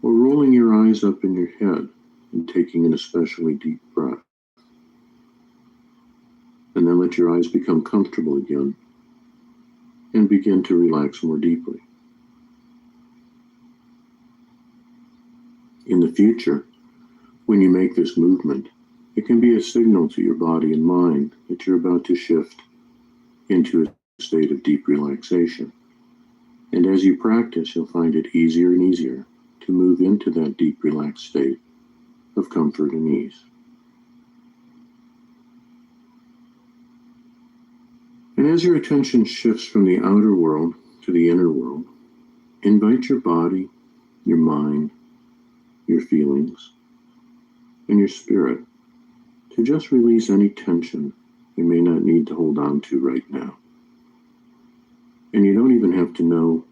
[SPEAKER 11] or rolling your eyes up in your head and taking an especially deep breath. And then let your eyes become comfortable again and begin to relax more deeply. In the future, when you make this movement, it can be a signal to your body and mind that you're about to shift into a state of deep relaxation. And as you practice, you'll find it easier and easier to move into that deep relaxed state of comfort and ease. And as your attention shifts from the outer world to the inner world, invite your body, your mind, your feelings, and your spirit to just release any tension you may not need to hold on to right now. And you don't even have to know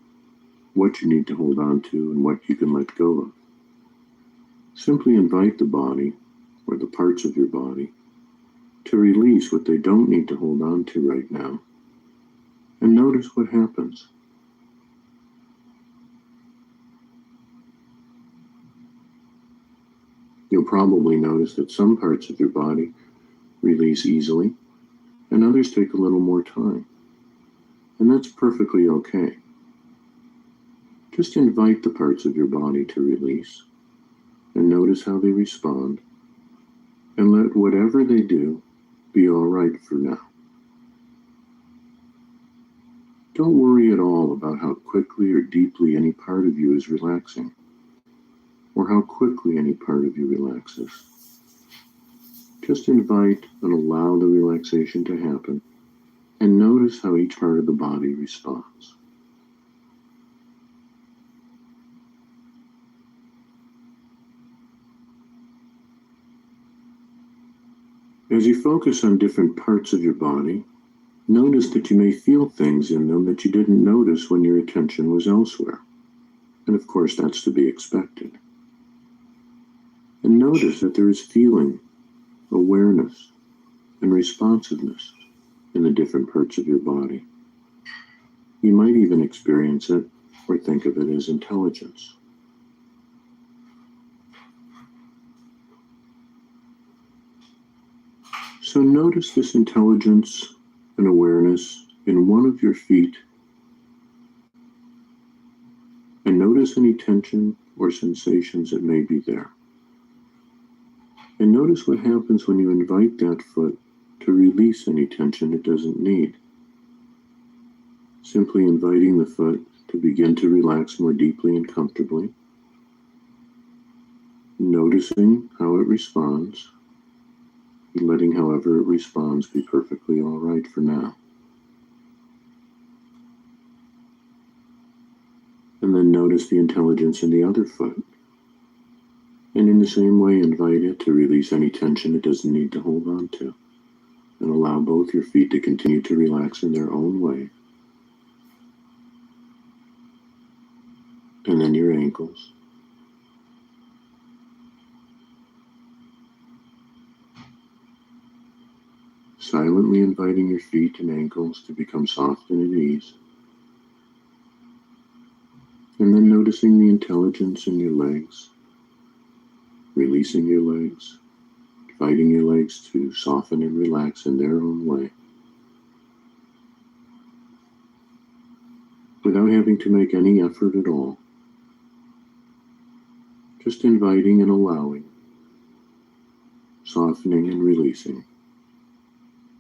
[SPEAKER 11] what you need to hold on to and what you can let go of. Simply invite the body, or the parts of your body, to release what they don't need to hold on to right now, and notice what happens. You'll probably notice that some parts of your body release easily, and others take a little more time. And that's perfectly okay. Just invite the parts of your body to release, and notice how they respond, and let whatever they do be all right for now. Don't worry at all about how quickly or deeply any part of you is relaxing, or how quickly any part of you relaxes. Just invite and allow the relaxation to happen, and notice how each part of the body responds. As you focus on different parts of your body, notice that you may feel things in them that you didn't notice when your attention was elsewhere. And of course, that's to be expected. And notice that there is feeling, awareness, and responsiveness in the different parts of your body. You might even experience it or think of it as intelligence. So notice this intelligence and awareness in one of your feet, and notice any tension or sensations that may be there. And notice what happens when you invite that foot to release any tension it doesn't need. Simply inviting the foot to begin to relax more deeply and comfortably, noticing how it responds, and letting however it responds be perfectly all right for now. And then notice the intelligence in the other foot. And in the same way, invite it to release any tension it doesn't need to hold on to. And allow both your feet to continue to relax in their own way. And then your ankles. Silently inviting your feet and ankles to become soft and at ease. And then noticing the intelligence in your legs, releasing your legs, inviting your legs to soften and relax in their own way, without having to make any effort at all. Just inviting and allowing, softening and releasing,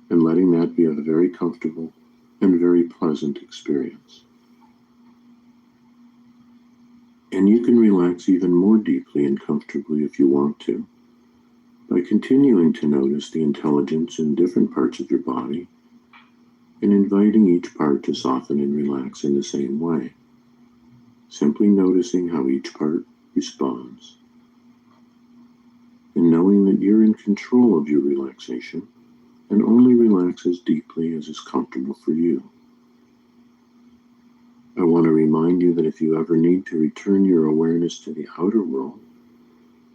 [SPEAKER 11] and letting that be a very comfortable and very pleasant experience. And you can relax even more deeply and comfortably if you want to, by continuing to notice the intelligence in different parts of your body and inviting each part to soften and relax in the same way, simply noticing how each part responds, and knowing that you're in control of your relaxation and only relax as deeply as is comfortable for you. I want to remind you that if you ever need to return your awareness to the outer world,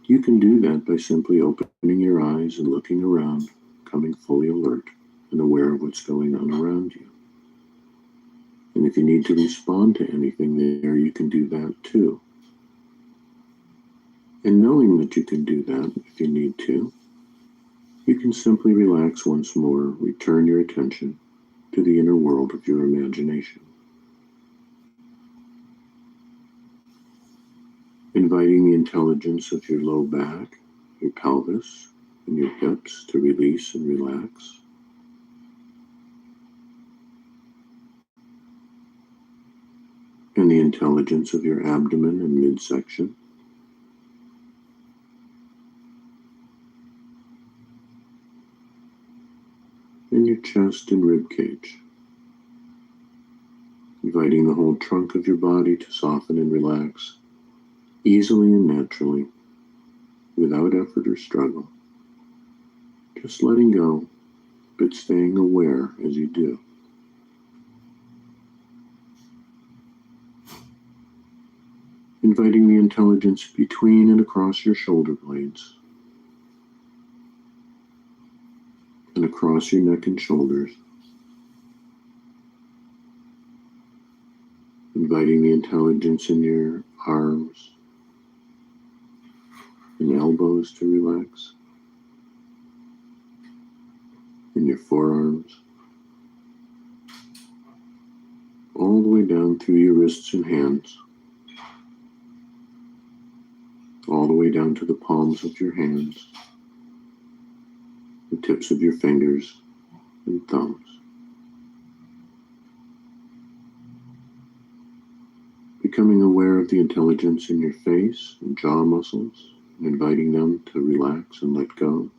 [SPEAKER 11] you can do that by simply opening your eyes and looking around, becoming fully alert and aware of what's going on around you. And if you need to respond to anything there, you can do that too. And knowing that you can do that if you need to, you can simply relax once more, return your attention to the inner world of your imagination. Inviting the intelligence of your low back, your pelvis, and your hips to release and relax. And the intelligence of your abdomen and midsection. And your chest and rib cage. Inviting the whole trunk of your body to soften and relax, easily and naturally, without effort or struggle. Just letting go, but staying aware as you do. Inviting the intelligence between and across your shoulder blades, and across your neck and shoulders. Inviting the intelligence in your arms and elbows to relax, in your forearms, all the way down through your wrists and hands, all the way down to the palms of your hands, the tips of your fingers and thumbs. Becoming aware of the intelligence in your face and jaw muscles, and inviting them to relax and let go,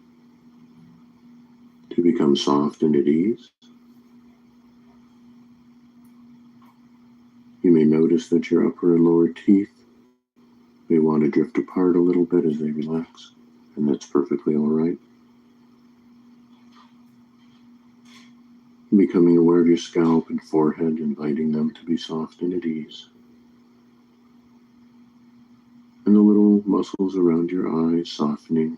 [SPEAKER 11] to become soft and at ease. You may notice that your upper and lower teeth may want to drift apart a little bit as they relax, and that's perfectly all right. Becoming aware of your scalp and forehead, inviting them to be soft and at ease. And the little muscles around your eyes softening,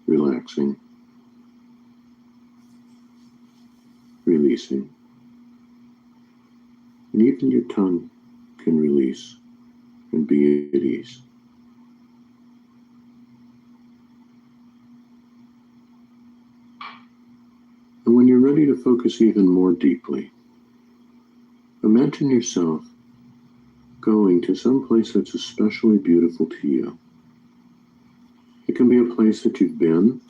[SPEAKER 11] relaxing, releasing. And even your tongue can release and be at ease. And when you're ready to focus even more deeply, imagine yourself going to some place that's especially beautiful to you. It can be a place that you've been,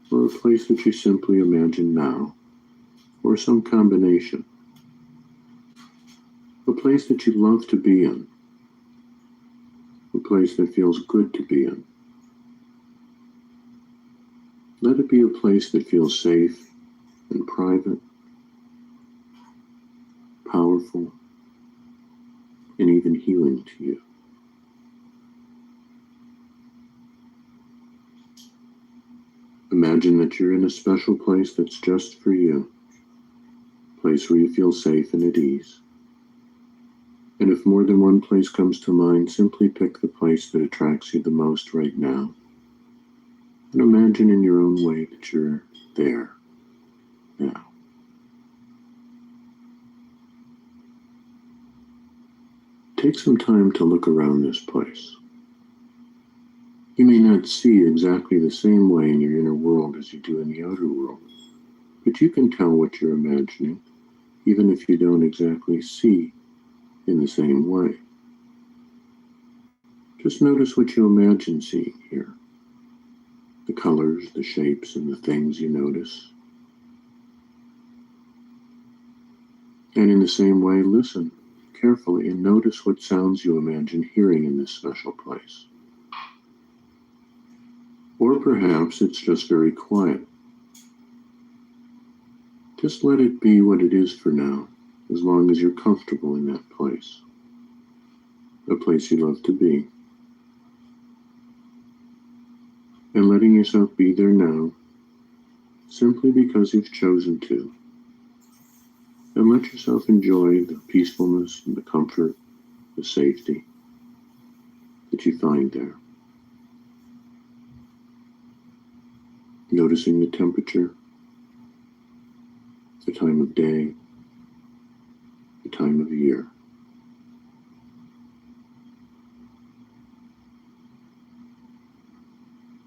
[SPEAKER 11] or a place that you simply imagine now, or some combination. A place that you love to be in. A place that feels good to be in. Let it be a place that feels safe and private, powerful, and even healing to you. Imagine that you're in a special place that's just for you, a place where you feel safe and at ease. And if more than one place comes to mind, simply pick the place that attracts you the most right now. And imagine in your own way that you're there now. Take some time to look around this place. You may not see exactly the same way in your inner world as you do in the outer world, but you can tell what you're imagining, even if you don't exactly see in the same way. Just notice what you imagine seeing here. The colors, the shapes, and the things you notice. And in the same way, listen carefully and notice what sounds you imagine hearing in this special place. Or perhaps it's just very quiet. Just let it be what it is for now, as long as you're comfortable in that place. A place you love to be. And letting yourself be there now, simply because you've chosen to. And let yourself enjoy the peacefulness and the comfort, the safety that you find there. Noticing the temperature, the time of day, the time of year.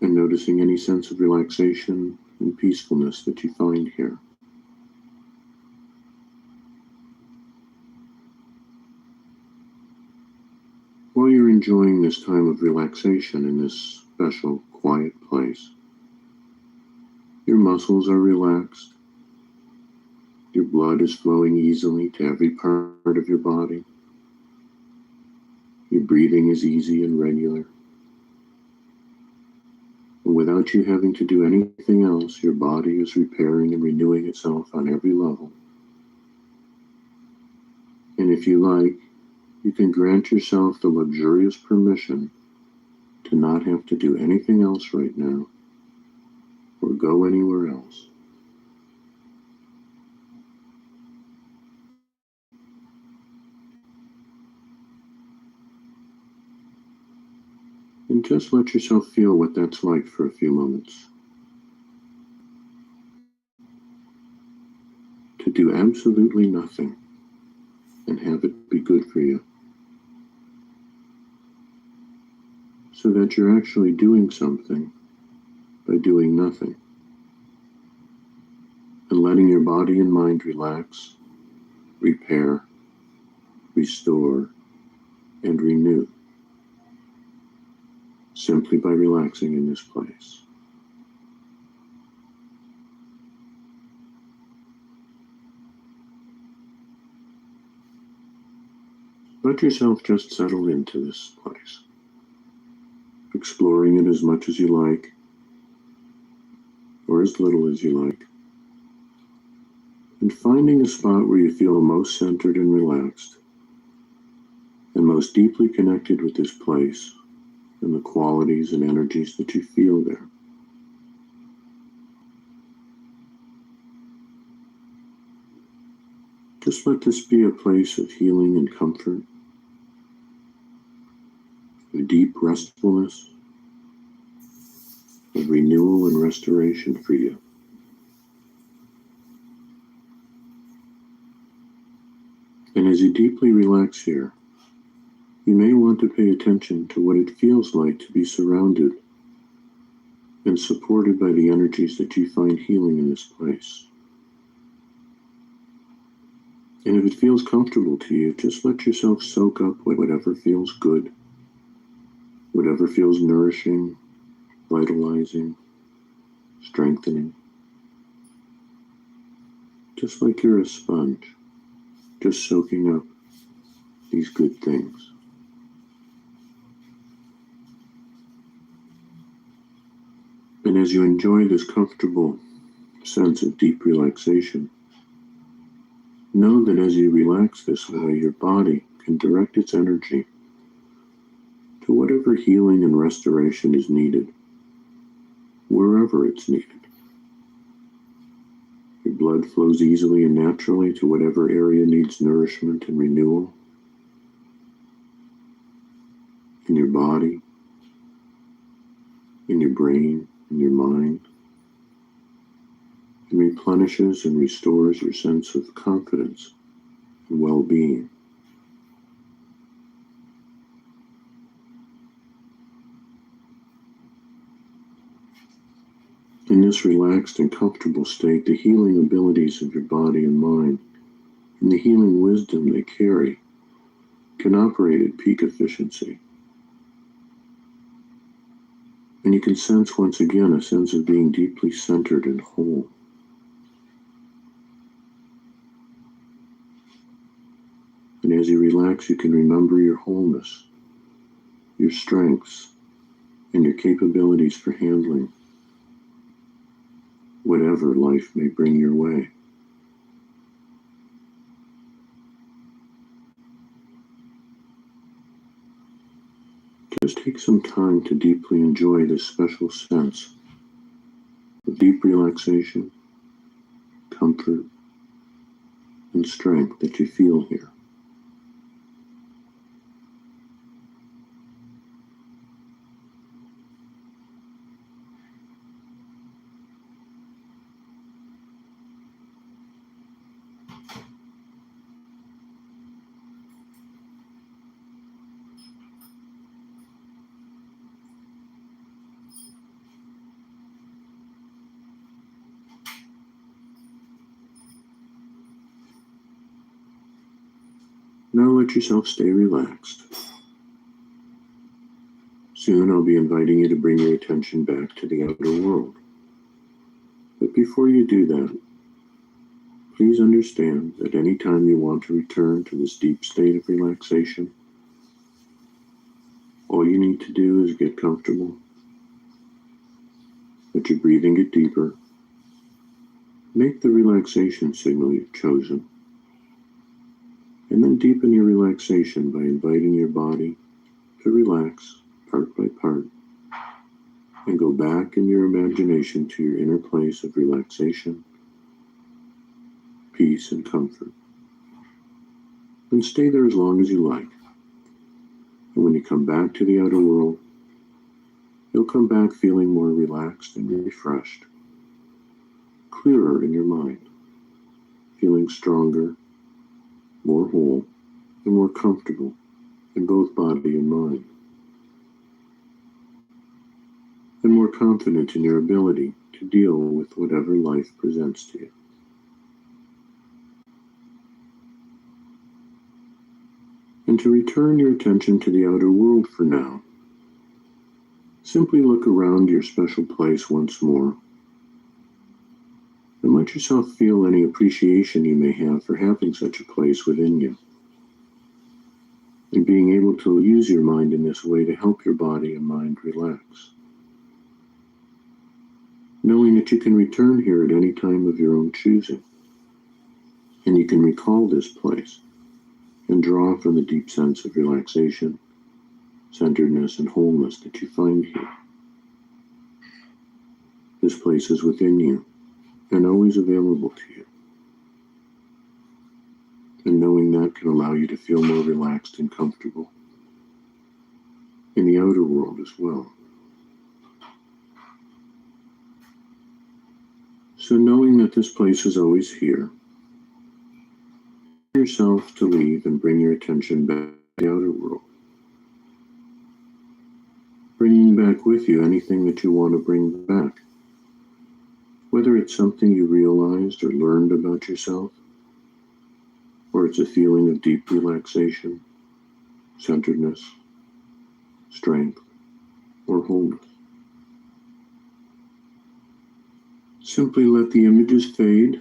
[SPEAKER 11] And noticing any sense of relaxation and peacefulness that you find here. While you're enjoying this time of relaxation in this special, quiet place, your muscles are relaxed. Your blood is flowing easily to every part of your body. Your breathing is easy and regular. And without you having to do anything else, your body is repairing and renewing itself on every level. And if you like, you can grant yourself the luxurious permission to not have to do anything else right now or go anywhere else. And just let yourself feel what that's like for a few moments. To do absolutely nothing and have it be good for you. So that you're actually doing something by doing nothing. And letting your body and mind relax, repair, restore, and renew. Simply by relaxing in this place. Let yourself just settle into this place, exploring it as much as you like, or as little as you like, and finding a spot where you feel most centered and relaxed, and most deeply connected with this place and the qualities and energies that you feel there. Just let this be a place of healing and comfort, of deep restfulness, of renewal and restoration for you. And as you deeply relax here, you may want to pay attention to what it feels like to be surrounded and supported by the energies that you find healing in this place. And if it feels comfortable to you, just let yourself soak up whatever feels good, whatever feels nourishing, vitalizing, strengthening. Just like you're a sponge, just soaking up these good things. And as you enjoy this comfortable sense of deep relaxation, know that as you relax this way, your body can direct its energy to whatever healing and restoration is needed, wherever it's needed. Your blood flows easily and naturally to whatever area needs nourishment and renewal in your body, in your brain, in your mind. It replenishes and restores your sense of confidence and well-being. In this relaxed and comfortable state, the healing abilities of your body and mind and the healing wisdom they carry can operate at peak efficiency. And you can sense once again a sense of being deeply centered and whole. And as you relax, you can remember your wholeness, your strengths, and your capabilities for handling whatever life may bring your way. Just take some time to deeply enjoy this special sense of deep relaxation, comfort, and strength that you feel here. Now let yourself stay relaxed. Soon I'll be inviting you to bring your attention back to the outer world. But before you do that, please understand that any time you want to return to this deep state of relaxation, all you need to do is get comfortable, let your breathing get deeper, make the relaxation signal you've chosen, and then deepen your relaxation by inviting your body to relax part by part and go back in your imagination to your inner place of relaxation, peace, and comfort. And stay there as long as you like. And when you come back to the outer world, you'll come back feeling more relaxed and refreshed, clearer in your mind, feeling stronger, more whole, and more comfortable in both body and mind, and more confident in your ability to deal with whatever life presents to you. And to return your attention to the outer world for now, simply look around your special place once more and let yourself feel any appreciation you may have for having such a place within you, and being able to use your mind in this way to help your body and mind relax. Knowing that you can return here at any time of your own choosing, and you can recall this place and draw from the deep sense of relaxation, centeredness, and wholeness that you find here. This place is within you and always available to you. And knowing that can allow you to feel more relaxed and comfortable in the outer world as well. So knowing that this place is always here, yourself to leave and bring your attention back to the outer world. Bringing back with you anything that you want to bring back, whether it's something you realized or learned about yourself, or it's a feeling of deep relaxation, centeredness, strength, or wholeness. Simply let the images fade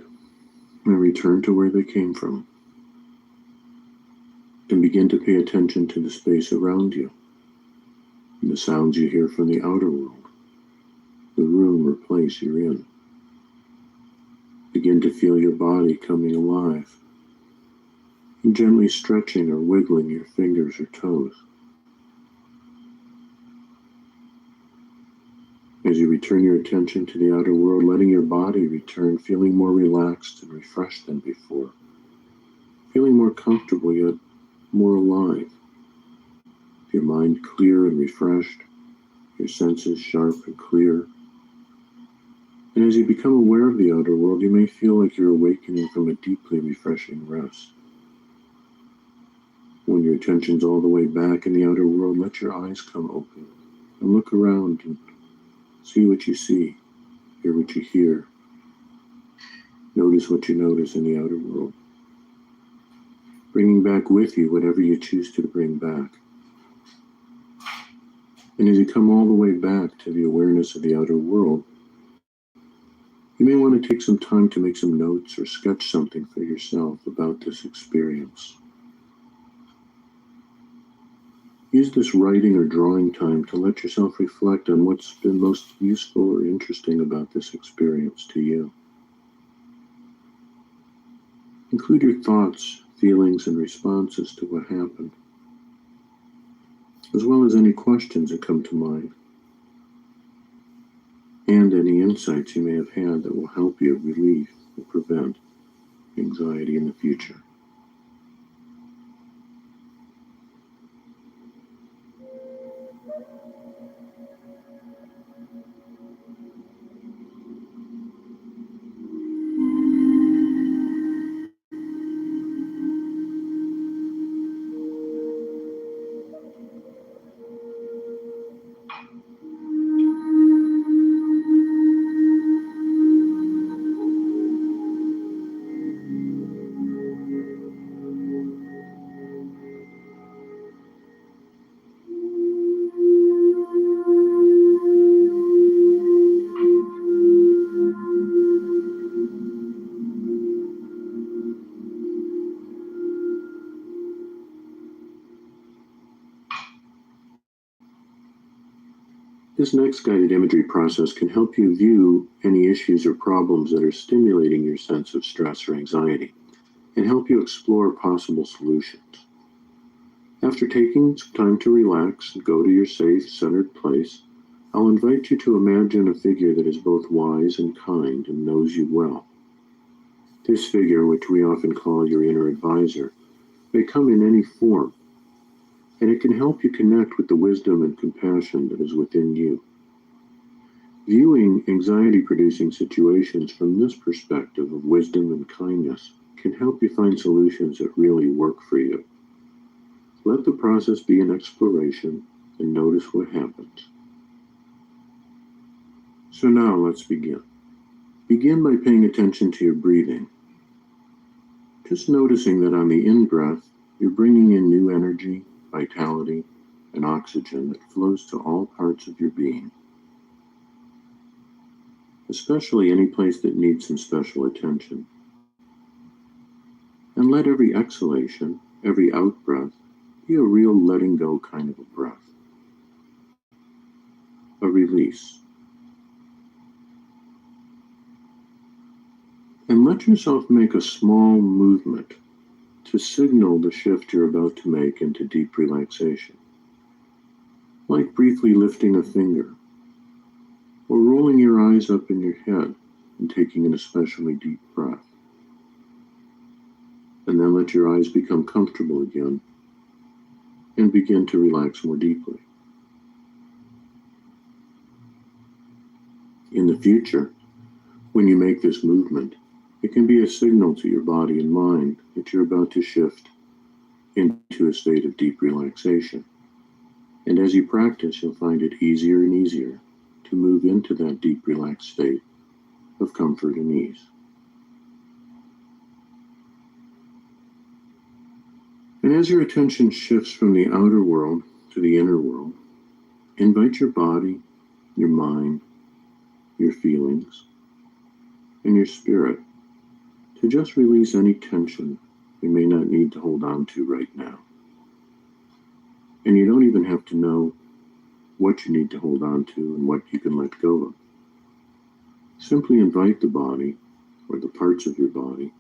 [SPEAKER 11] and return to where they came from, and begin to pay attention to the space around you and the sounds you hear from the outer world, the room or place you're in. Begin to feel your body coming alive and gently stretching or wiggling your fingers or toes. As you return your attention to the outer world, letting your body return feeling more relaxed and refreshed than before, feeling more comfortable yet more alive, your mind clear and refreshed, your senses sharp and clear. And as you become aware of the outer world, you may feel like you're awakening from a deeply refreshing rest. When your attention's all the way back in the outer world, let your eyes come open and look around and see what you see, hear what you hear. Notice what you notice in the outer world, bringing back with you whatever you choose to bring back. And as you come all the way back to the awareness of the outer world, you may want to take some time to make some notes or sketch something for yourself about this experience. Use this writing or drawing time to let yourself reflect on what's been most useful or interesting about this experience to you. Include your thoughts, feelings, and responses to what happened, as well as any questions that come to mind. and any insights you may have had that will help you relieve or prevent anxiety in the future. This next guided imagery process can help you view any issues or problems that are stimulating your sense of stress or anxiety and help you explore possible solutions. After taking some time to relax and go to your safe, centered place, I'll invite you to imagine a figure that is both wise and kind and knows you well. This figure, which we often call your inner advisor, may come in any form, and it can help you connect with the wisdom and compassion that is within you. Viewing anxiety-producing situations from this perspective of wisdom and kindness can help you find solutions that really work for you. Let the process be an exploration and notice what happens. So now let's begin. Begin by paying attention to your breathing. Just noticing that on the in-breath, you're bringing in new energy, vitality, and oxygen that flows to all parts of your being, especially any place that needs some special attention. And let every exhalation, every out-breath, be a real letting go kind of a breath, a release. And let yourself make a small movement to signal the shift you're about to make into deep relaxation, like briefly lifting a finger, or rolling your eyes up in your head and taking an especially deep breath. And then let your eyes become comfortable again and begin to relax more deeply. In the future, when you make this movement, it can be a signal to your body and mind that you're about to shift into a state of deep relaxation. And as you practice, you'll find it easier and easier to move into that deep, relaxed state of comfort and ease. And as your attention shifts from the outer world to the inner world, invite your body, your mind, your feelings, and your spirit to just release any tension you may not need to hold on to right now. And you don't even have to know what you need to hold on to and what you can let go of. Simply invite the body, or the parts of your body,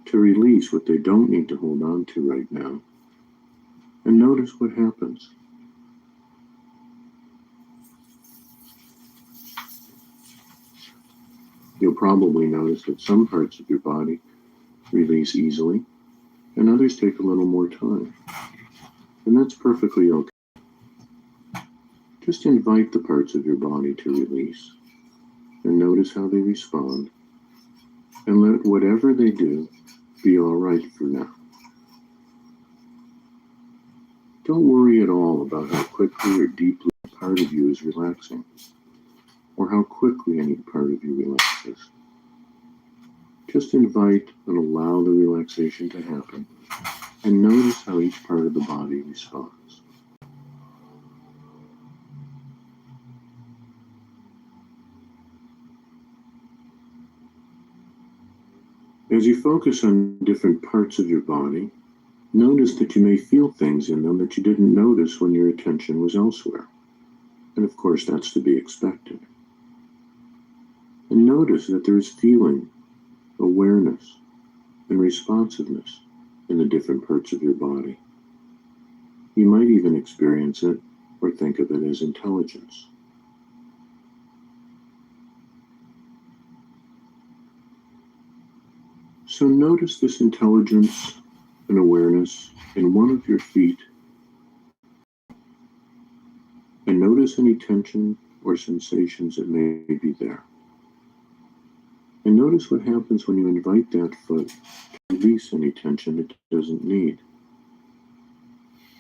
[SPEAKER 11] to release what they don't need to hold on to right now, and notice what happens. You'll probably notice that some parts of your body release easily, and others take a little more time. And that's perfectly okay. Just invite the parts of your body to release, and notice how they respond, and let whatever they do be all right for now. Don't worry at all about how quickly or deeply a part of you is relaxing, or how quickly any part of you relaxes. Just invite and allow the relaxation to happen, and notice how each part of the body responds. As you focus on different parts of your body, notice that you may feel things in them that you didn't notice when your attention was elsewhere. And of course, that's to be expected. And notice that there is feeling, awareness, and responsiveness in the different parts of your body. You might even experience it or think of it as intelligence. So notice this intelligence and awareness in one of your feet, and notice any tension or sensations that may be there. And notice what happens when you invite that foot to release any tension it doesn't need.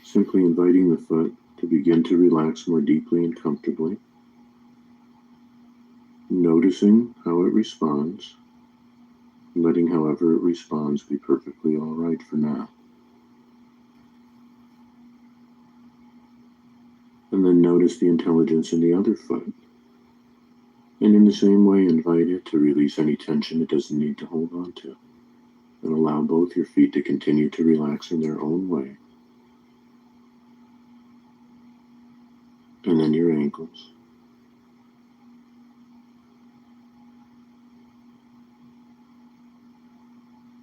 [SPEAKER 11] Simply inviting the foot to begin to relax more deeply and comfortably. Noticing how it responds, letting however it responds be perfectly all right for now. And then notice the intelligence in the other foot. And in the same way, invite it to release any tension it doesn't need to hold on to. And allow both your feet to continue to relax in their own way. And then your ankles.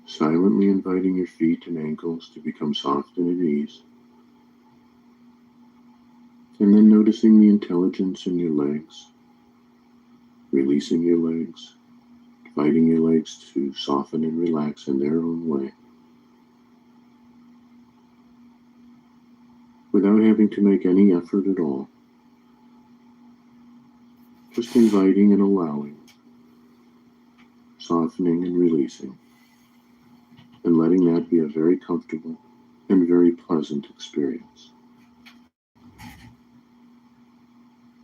[SPEAKER 11] Silently inviting your feet and ankles to become soft and at ease. And then noticing the intelligence in your legs. Releasing your legs. Inviting your legs to soften and relax in their own way. Without having to make any effort at all. Just inviting and allowing. Softening and releasing. And letting that be a very comfortable and very pleasant experience.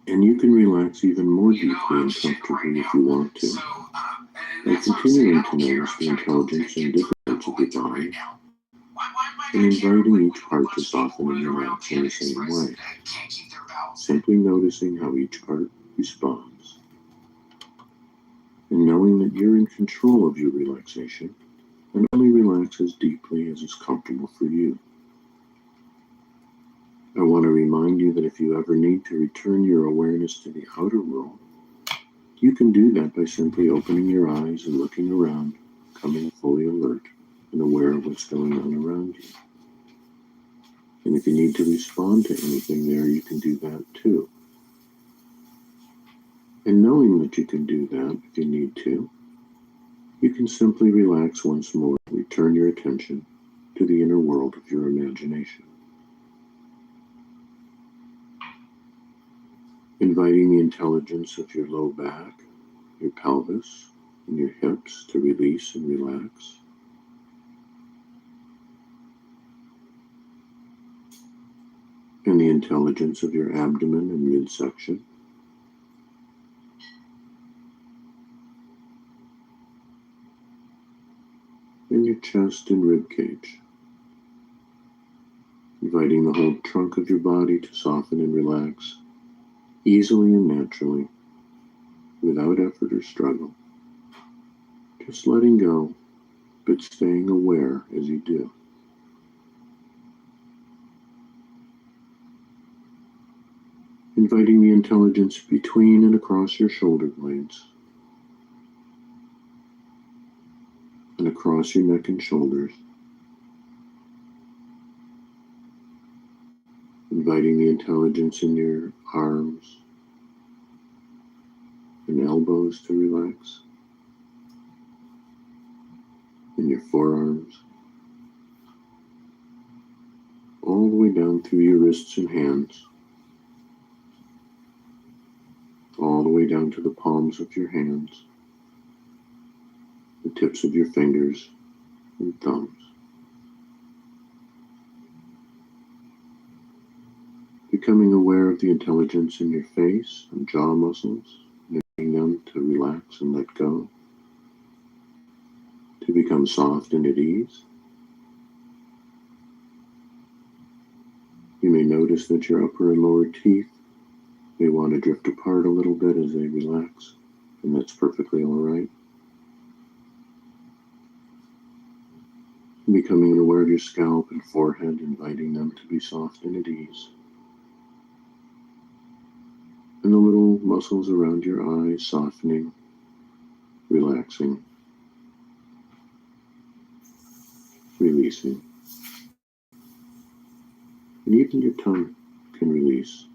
[SPEAKER 11] And you can relax even more deeply and comfortably if you want to, by continuing to notice the intelligence and different parts of your body, and inviting each part to soften and relax in the same way, simply noticing how each part responds, and knowing that you're in control of your relaxation, and only relax as deeply as is comfortable for you. I want to remind you that if you ever need to return your awareness to the outer world, you can do that by simply opening your eyes and looking around, becoming fully alert and aware of what's going on around you. And if you need to respond to anything there, you can do that too. And knowing that you can do that if you need to, you can simply relax once more and return your attention to the inner world of your imagination. Inviting the intelligence of your low back, your pelvis, and your hips to release and relax. And the intelligence of your abdomen and midsection. And your chest and rib cage. Inviting the whole trunk of your body to soften and relax, easily and naturally, without effort or struggle. Just letting go, but staying aware as you do. Inviting the intelligence between and across your shoulder blades, and across your neck and shoulders. Inviting the intelligence in your arms and elbows to relax, in your forearms, all the way down through your wrists and hands, all the way down to the palms of your hands, the tips of your fingers and thumbs. Becoming aware of the intelligence in your face and jaw muscles, inviting them to relax and let go, to become soft and at ease. You may notice that your upper and lower teeth may want to drift apart a little bit as they relax, and that's perfectly all right. Becoming aware of your scalp and forehead, inviting them to be soft and at ease. And the little muscles around your eyes softening, relaxing, releasing. And even your tongue can release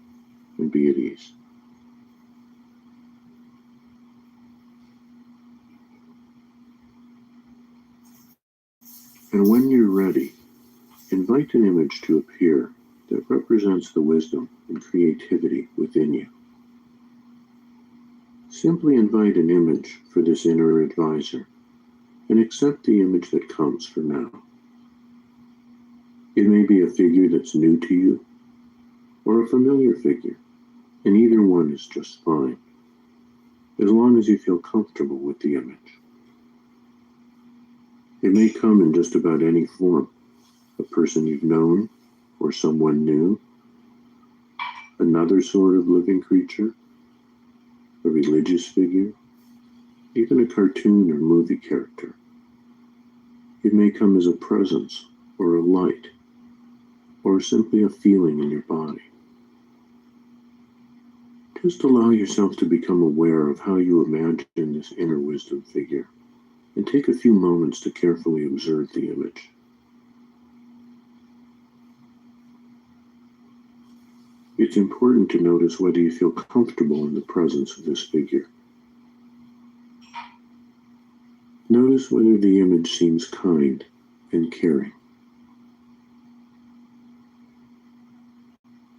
[SPEAKER 11] and be at ease. And when you're ready, invite an image to appear that represents the wisdom and creativity within you. Simply invite an image for this inner advisor and accept the image that comes for now. It may be a figure that's new to you or a familiar figure, and either one is just fine, as long as you feel comfortable with the image. It may come in just about any form: a person you've known or someone new, another sort of living creature, a religious figure, even a cartoon or movie character. It may come as a presence or a light, or simply a feeling in your body. Just allow yourself to become aware of how you imagine this inner wisdom figure, and take a few moments to carefully observe the image. It's important to notice whether you feel comfortable in the presence of this figure. Notice whether the image seems kind and caring.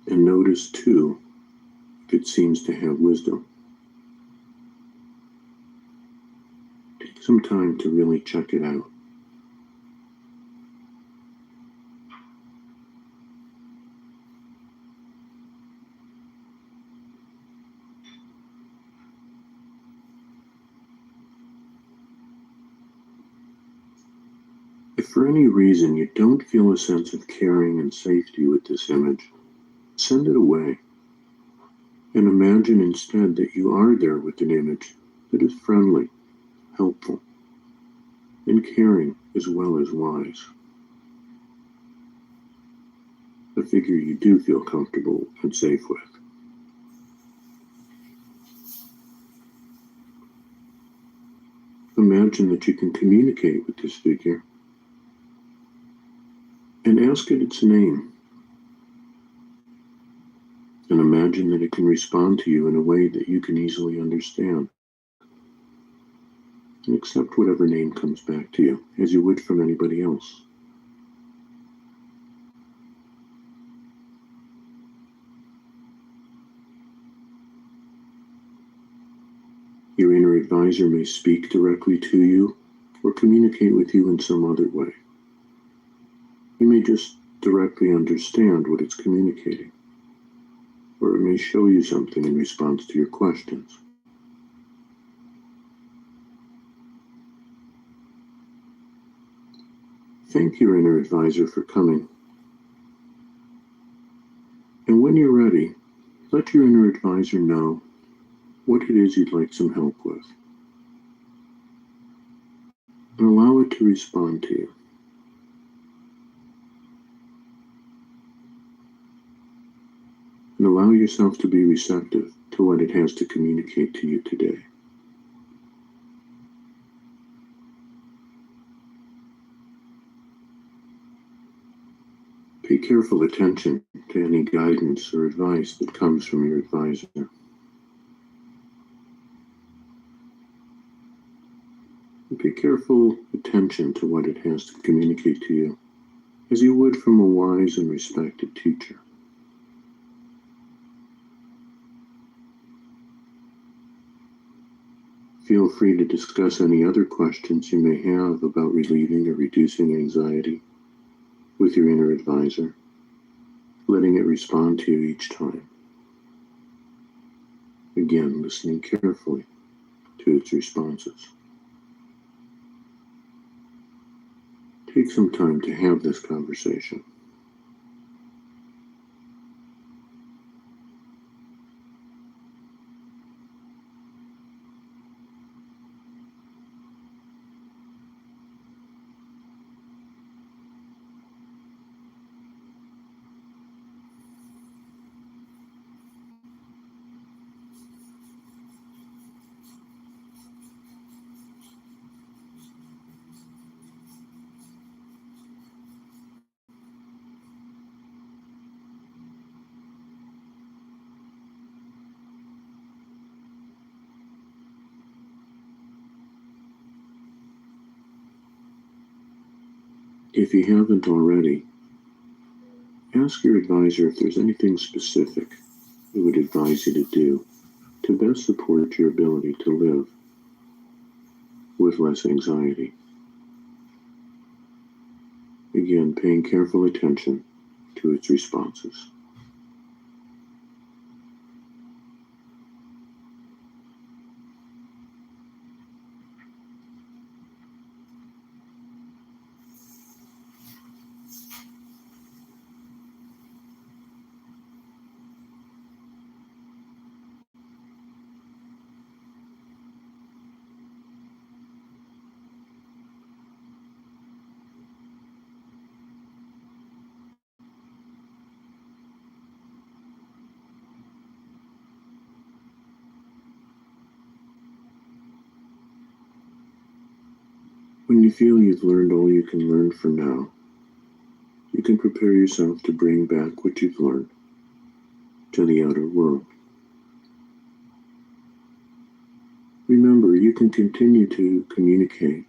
[SPEAKER 11] And notice, too, if it seems to have wisdom. Take some time to really check it out. If for any reason you don't feel a sense of caring and safety with this image, send it away, and imagine instead that you are there with an image that is friendly, helpful, and caring as well as wise. A figure you do feel comfortable and safe with. Imagine that you can communicate with this figure and ask it its name. And imagine that it can respond to you in a way that you can easily understand. And accept whatever name comes back to you, as you would from anybody else. Your inner advisor may speak directly to you or communicate with you in some other way. You may just directly understand what it's communicating, or it may show you something in response to your questions. Thank your inner advisor for coming. And when you're ready, let your inner advisor know what it is you'd like some help with. And allow it to respond to you. And allow yourself to be receptive to what it has to communicate to you today. Pay careful attention to any guidance or advice that comes from your advisor. And pay careful attention to what it has to communicate to you, as you would from a wise and respected teacher. Feel free to discuss any other questions you may have about relieving or reducing anxiety with your inner advisor, letting it respond to you each time. Again, listening carefully to its responses. Take some time to have this conversation. If you haven't already, ask your advisor if there's anything specific they would advise you to do to best support your ability to live with less anxiety. Again, paying careful attention to its responses. When you feel you've learned all you can learn for now, you can prepare yourself to bring back what you've learned to the outer world. Remember, you can continue to communicate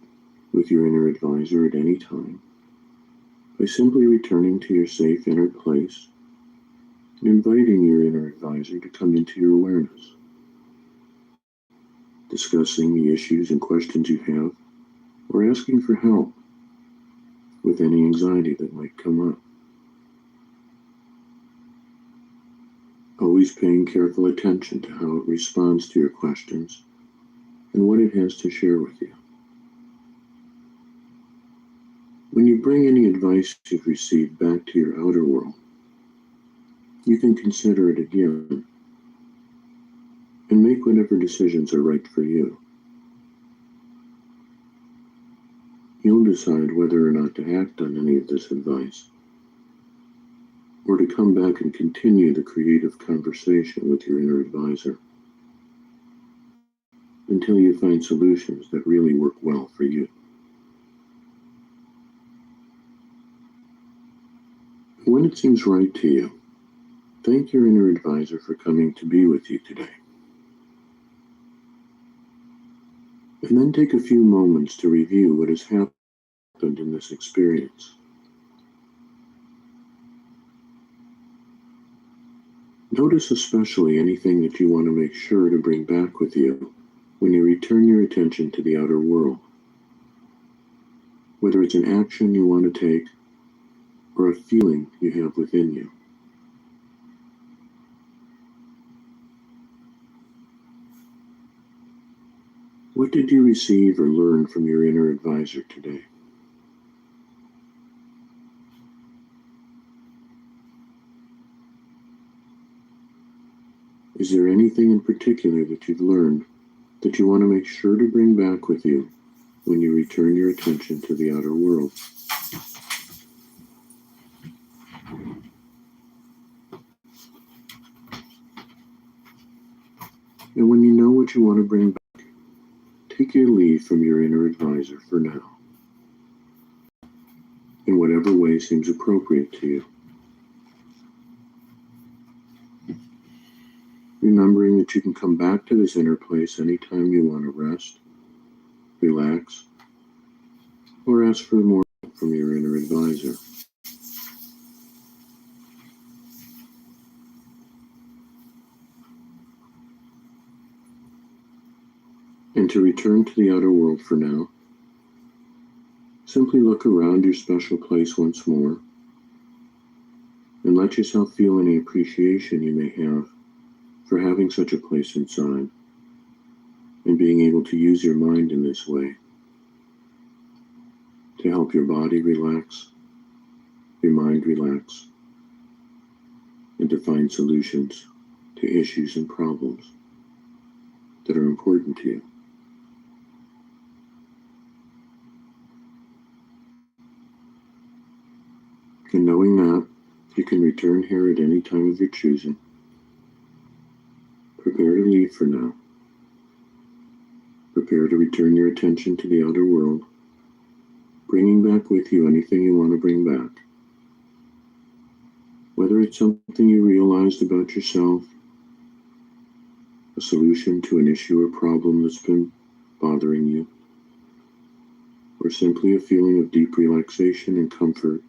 [SPEAKER 11] with your inner advisor at any time by simply returning to your safe inner place and inviting your inner advisor to come into your awareness, discussing the issues and questions you have, or asking for help with any anxiety that might come up. Always paying careful attention to how it responds to your questions and what it has to share with you. When you bring any advice you've received back to your outer world, you can consider it again and make whatever decisions are right for you. You'll decide whether or not to act on any of this advice, or to come back and continue the creative conversation with your inner advisor until you find solutions that really work well for you. When it seems right to you, thank your inner advisor for coming to be with you today. And then take a few moments to review what has happened in this experience. Notice especially anything that you want to make sure to bring back with you when you return your attention to the outer world. Whether it's an action you want to take or a feeling you have within you. What did you receive or learn from your inner advisor today? Is there anything in particular that you've learned that you want to make sure to bring back with you when you return your attention to the outer world? And when you know what you want to bring back, take your leave from your inner advisor for now, in whatever way seems appropriate to you. Remembering that you can come back to this inner place anytime you want to rest, relax, or ask for more help from your inner advisor. And to return to the outer world for now, simply look around your special place once more and let yourself feel any appreciation you may have for having such a place inside and being able to use your mind in this way to help your body relax, your mind relax, and to find solutions to issues and problems that are important to you. And knowing that, you can return here at any time of your choosing. Prepare to leave for now. Prepare to return your attention to the outer world, bringing back with you anything you want to bring back. Whether it's something you realized about yourself, a solution to an issue or problem that's been bothering you, or simply a feeling of deep relaxation and comfort,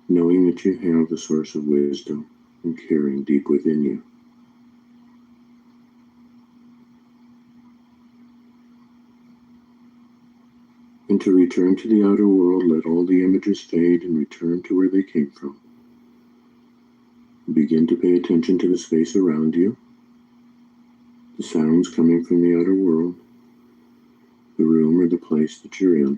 [SPEAKER 11] knowing that you have the source of wisdom and caring deep within you. And to return to the outer world, let all the images fade and return to where they came from. Begin to pay attention to the space around you, the sounds coming from the outer world, the room or the place that you're in.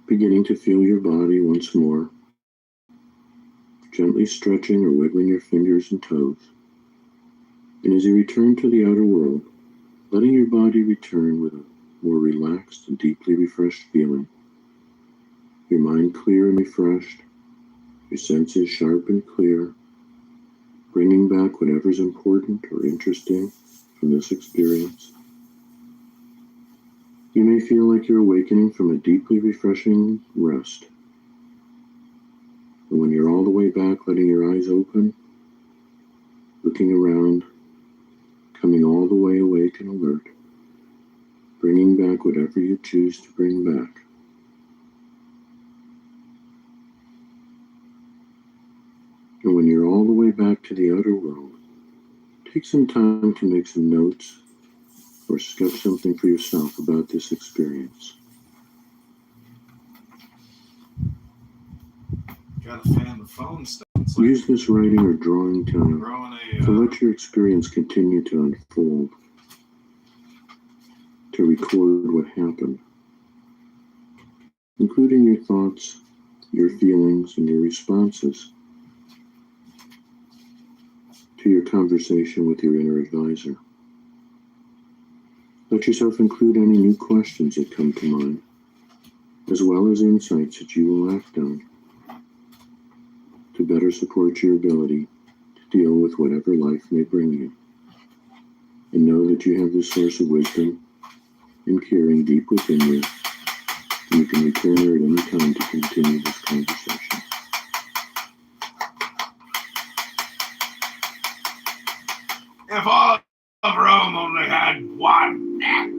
[SPEAKER 11] Beginning to feel your body once more, gently stretching or wiggling your fingers and toes. And as you return to the outer world, letting your body return with a more relaxed and deeply refreshed feeling. Your mind clear and refreshed, your senses sharp and clear, bringing back whatever's important or interesting from this experience. You may feel like you're awakening from a deeply refreshing rest. And when you're all the way back, letting your eyes open, looking around, coming all the way awake and alert, bringing back whatever you choose to bring back. And when you're all the way back to the outer world, take some time to make some notes or sketch something for yourself about this experience.
[SPEAKER 6] Gotta fan the phone stuff.
[SPEAKER 11] Use this writing or drawing time to let your experience continue to unfold, to record what happened, including your thoughts, your feelings, and your responses to your conversation with your inner advisor. Let yourself include any new questions that come to mind, as well as insights that you will act on to better support your ability to deal with whatever life may bring you. And know that you have this source of wisdom and caring deep within you, and you can return there at any time to continue this conversation.
[SPEAKER 1] If all of Rome only had one neck.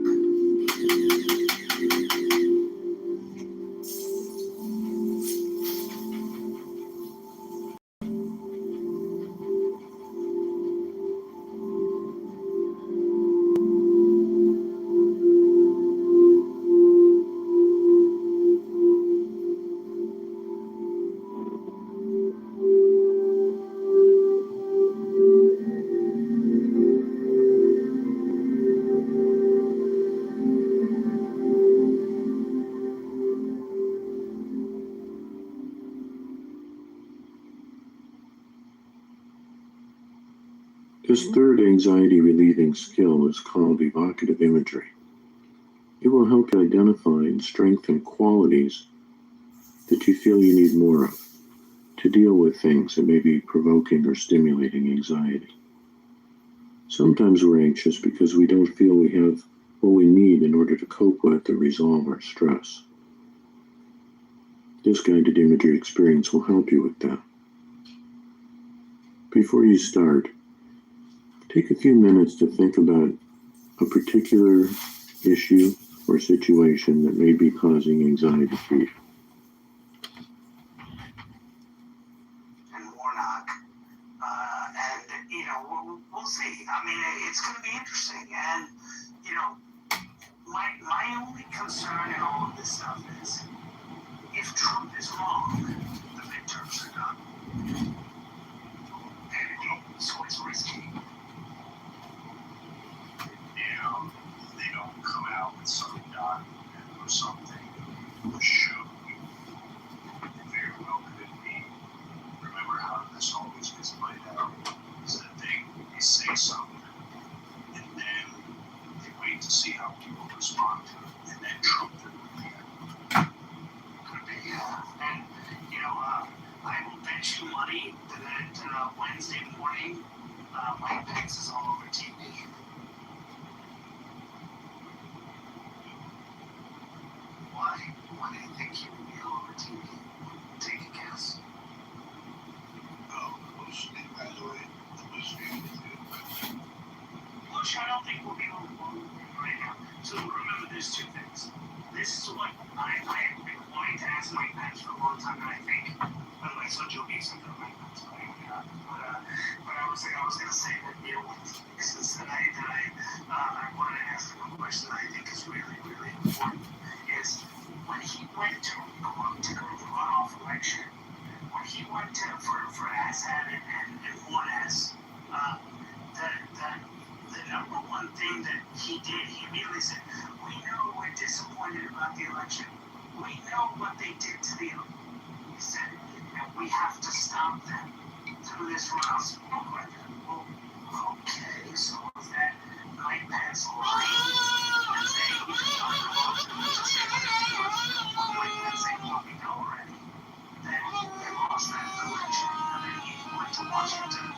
[SPEAKER 11] This third anxiety-relieving skill is called evocative imagery. It will help you identify and strengthen qualities that you feel you need more of to deal with things that may be provoking or stimulating anxiety. Sometimes we're anxious because we don't feel we have what we need in order to cope with or resolve our stress. This guided imagery experience will help you with that. Before you start, take a few minutes to think about a particular issue or situation that may be causing anxiety for you.
[SPEAKER 5] And Warnock. And, we'll see. I mean, it's going to be interesting. And, my only concern in all of this stuff is if Trump is wrong, the midterms are done. And so it's risky.
[SPEAKER 9] They don't come out with some document or something to show you. It very well could be. Remember how this always gets played out? Is that they say something and then they wait to see how people respond to it, and then Trump it again.
[SPEAKER 5] Could be, and I will bet you money that Wednesday morning, Mike Pence is all over TV. Why do you think he would be all over TV? Take a guess.
[SPEAKER 9] Oh, Bush, by the way, the Bush family did.
[SPEAKER 5] Bush, I don't think will be on the phone right now. So remember, there's two things.
[SPEAKER 4] this is what I have been wanting to ask Mike Pence for a long time, and I think, by the way, so Joe Beeson for Mike Pence, but I was going to say that, you know, since tonight that I wanted to ask him a question that I think is really, really important, is when he went to the runoff election, when he went to for Assad and Juarez, the number one thing that he did, he immediately said, we know we're disappointed about the election. We know what they did to the election. He said, and we have to stop them through this runoff. Well, okay, so is that Mike Pence lying and saying he's not going to Mike Pence saying, well, we know already that they lost that election, and then he went to Washington,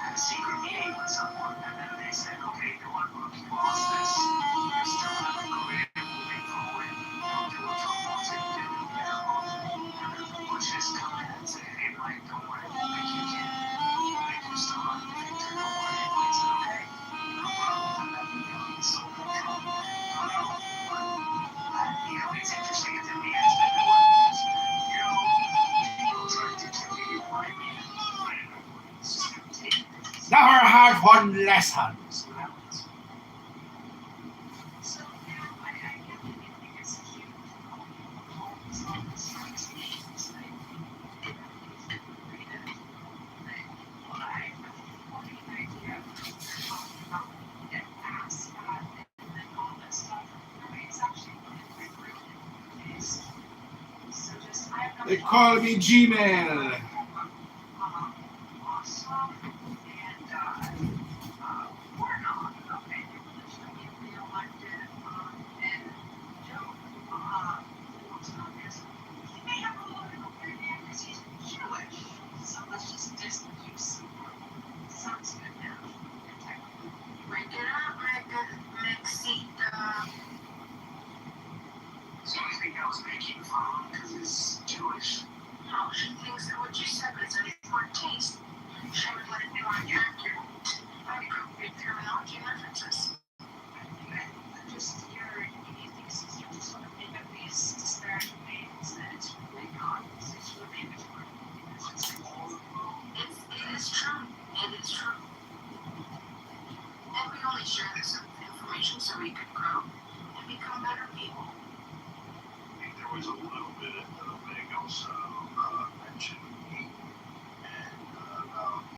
[SPEAKER 4] had a secret meeting with someone, and then they said, okay, you know what, look, you lost this, you still have a career moving forward, don't do what Trump wants you to do, get out. And then the Bushes come in and say, hey, Mike, don't worry, we'll make you king, we'll make you still run the victor, don't worry. And Mike said, okay, no problem, and then, you know, he sold to Trump, you know, it's interesting at the end that no one, because, you know, people try to kill you, you might be, it's just going to take.
[SPEAKER 1] Never had one lesson.
[SPEAKER 4] So that was.
[SPEAKER 8] So now I really think it's a huge
[SPEAKER 1] They call me G-Man.
[SPEAKER 4] So I think I was making fun because it's Jewish.
[SPEAKER 8] No, she thinks that what you said was in poor taste. She would let it be more accurate. Appropriate terminology and references. I just, you think you're just want to make up these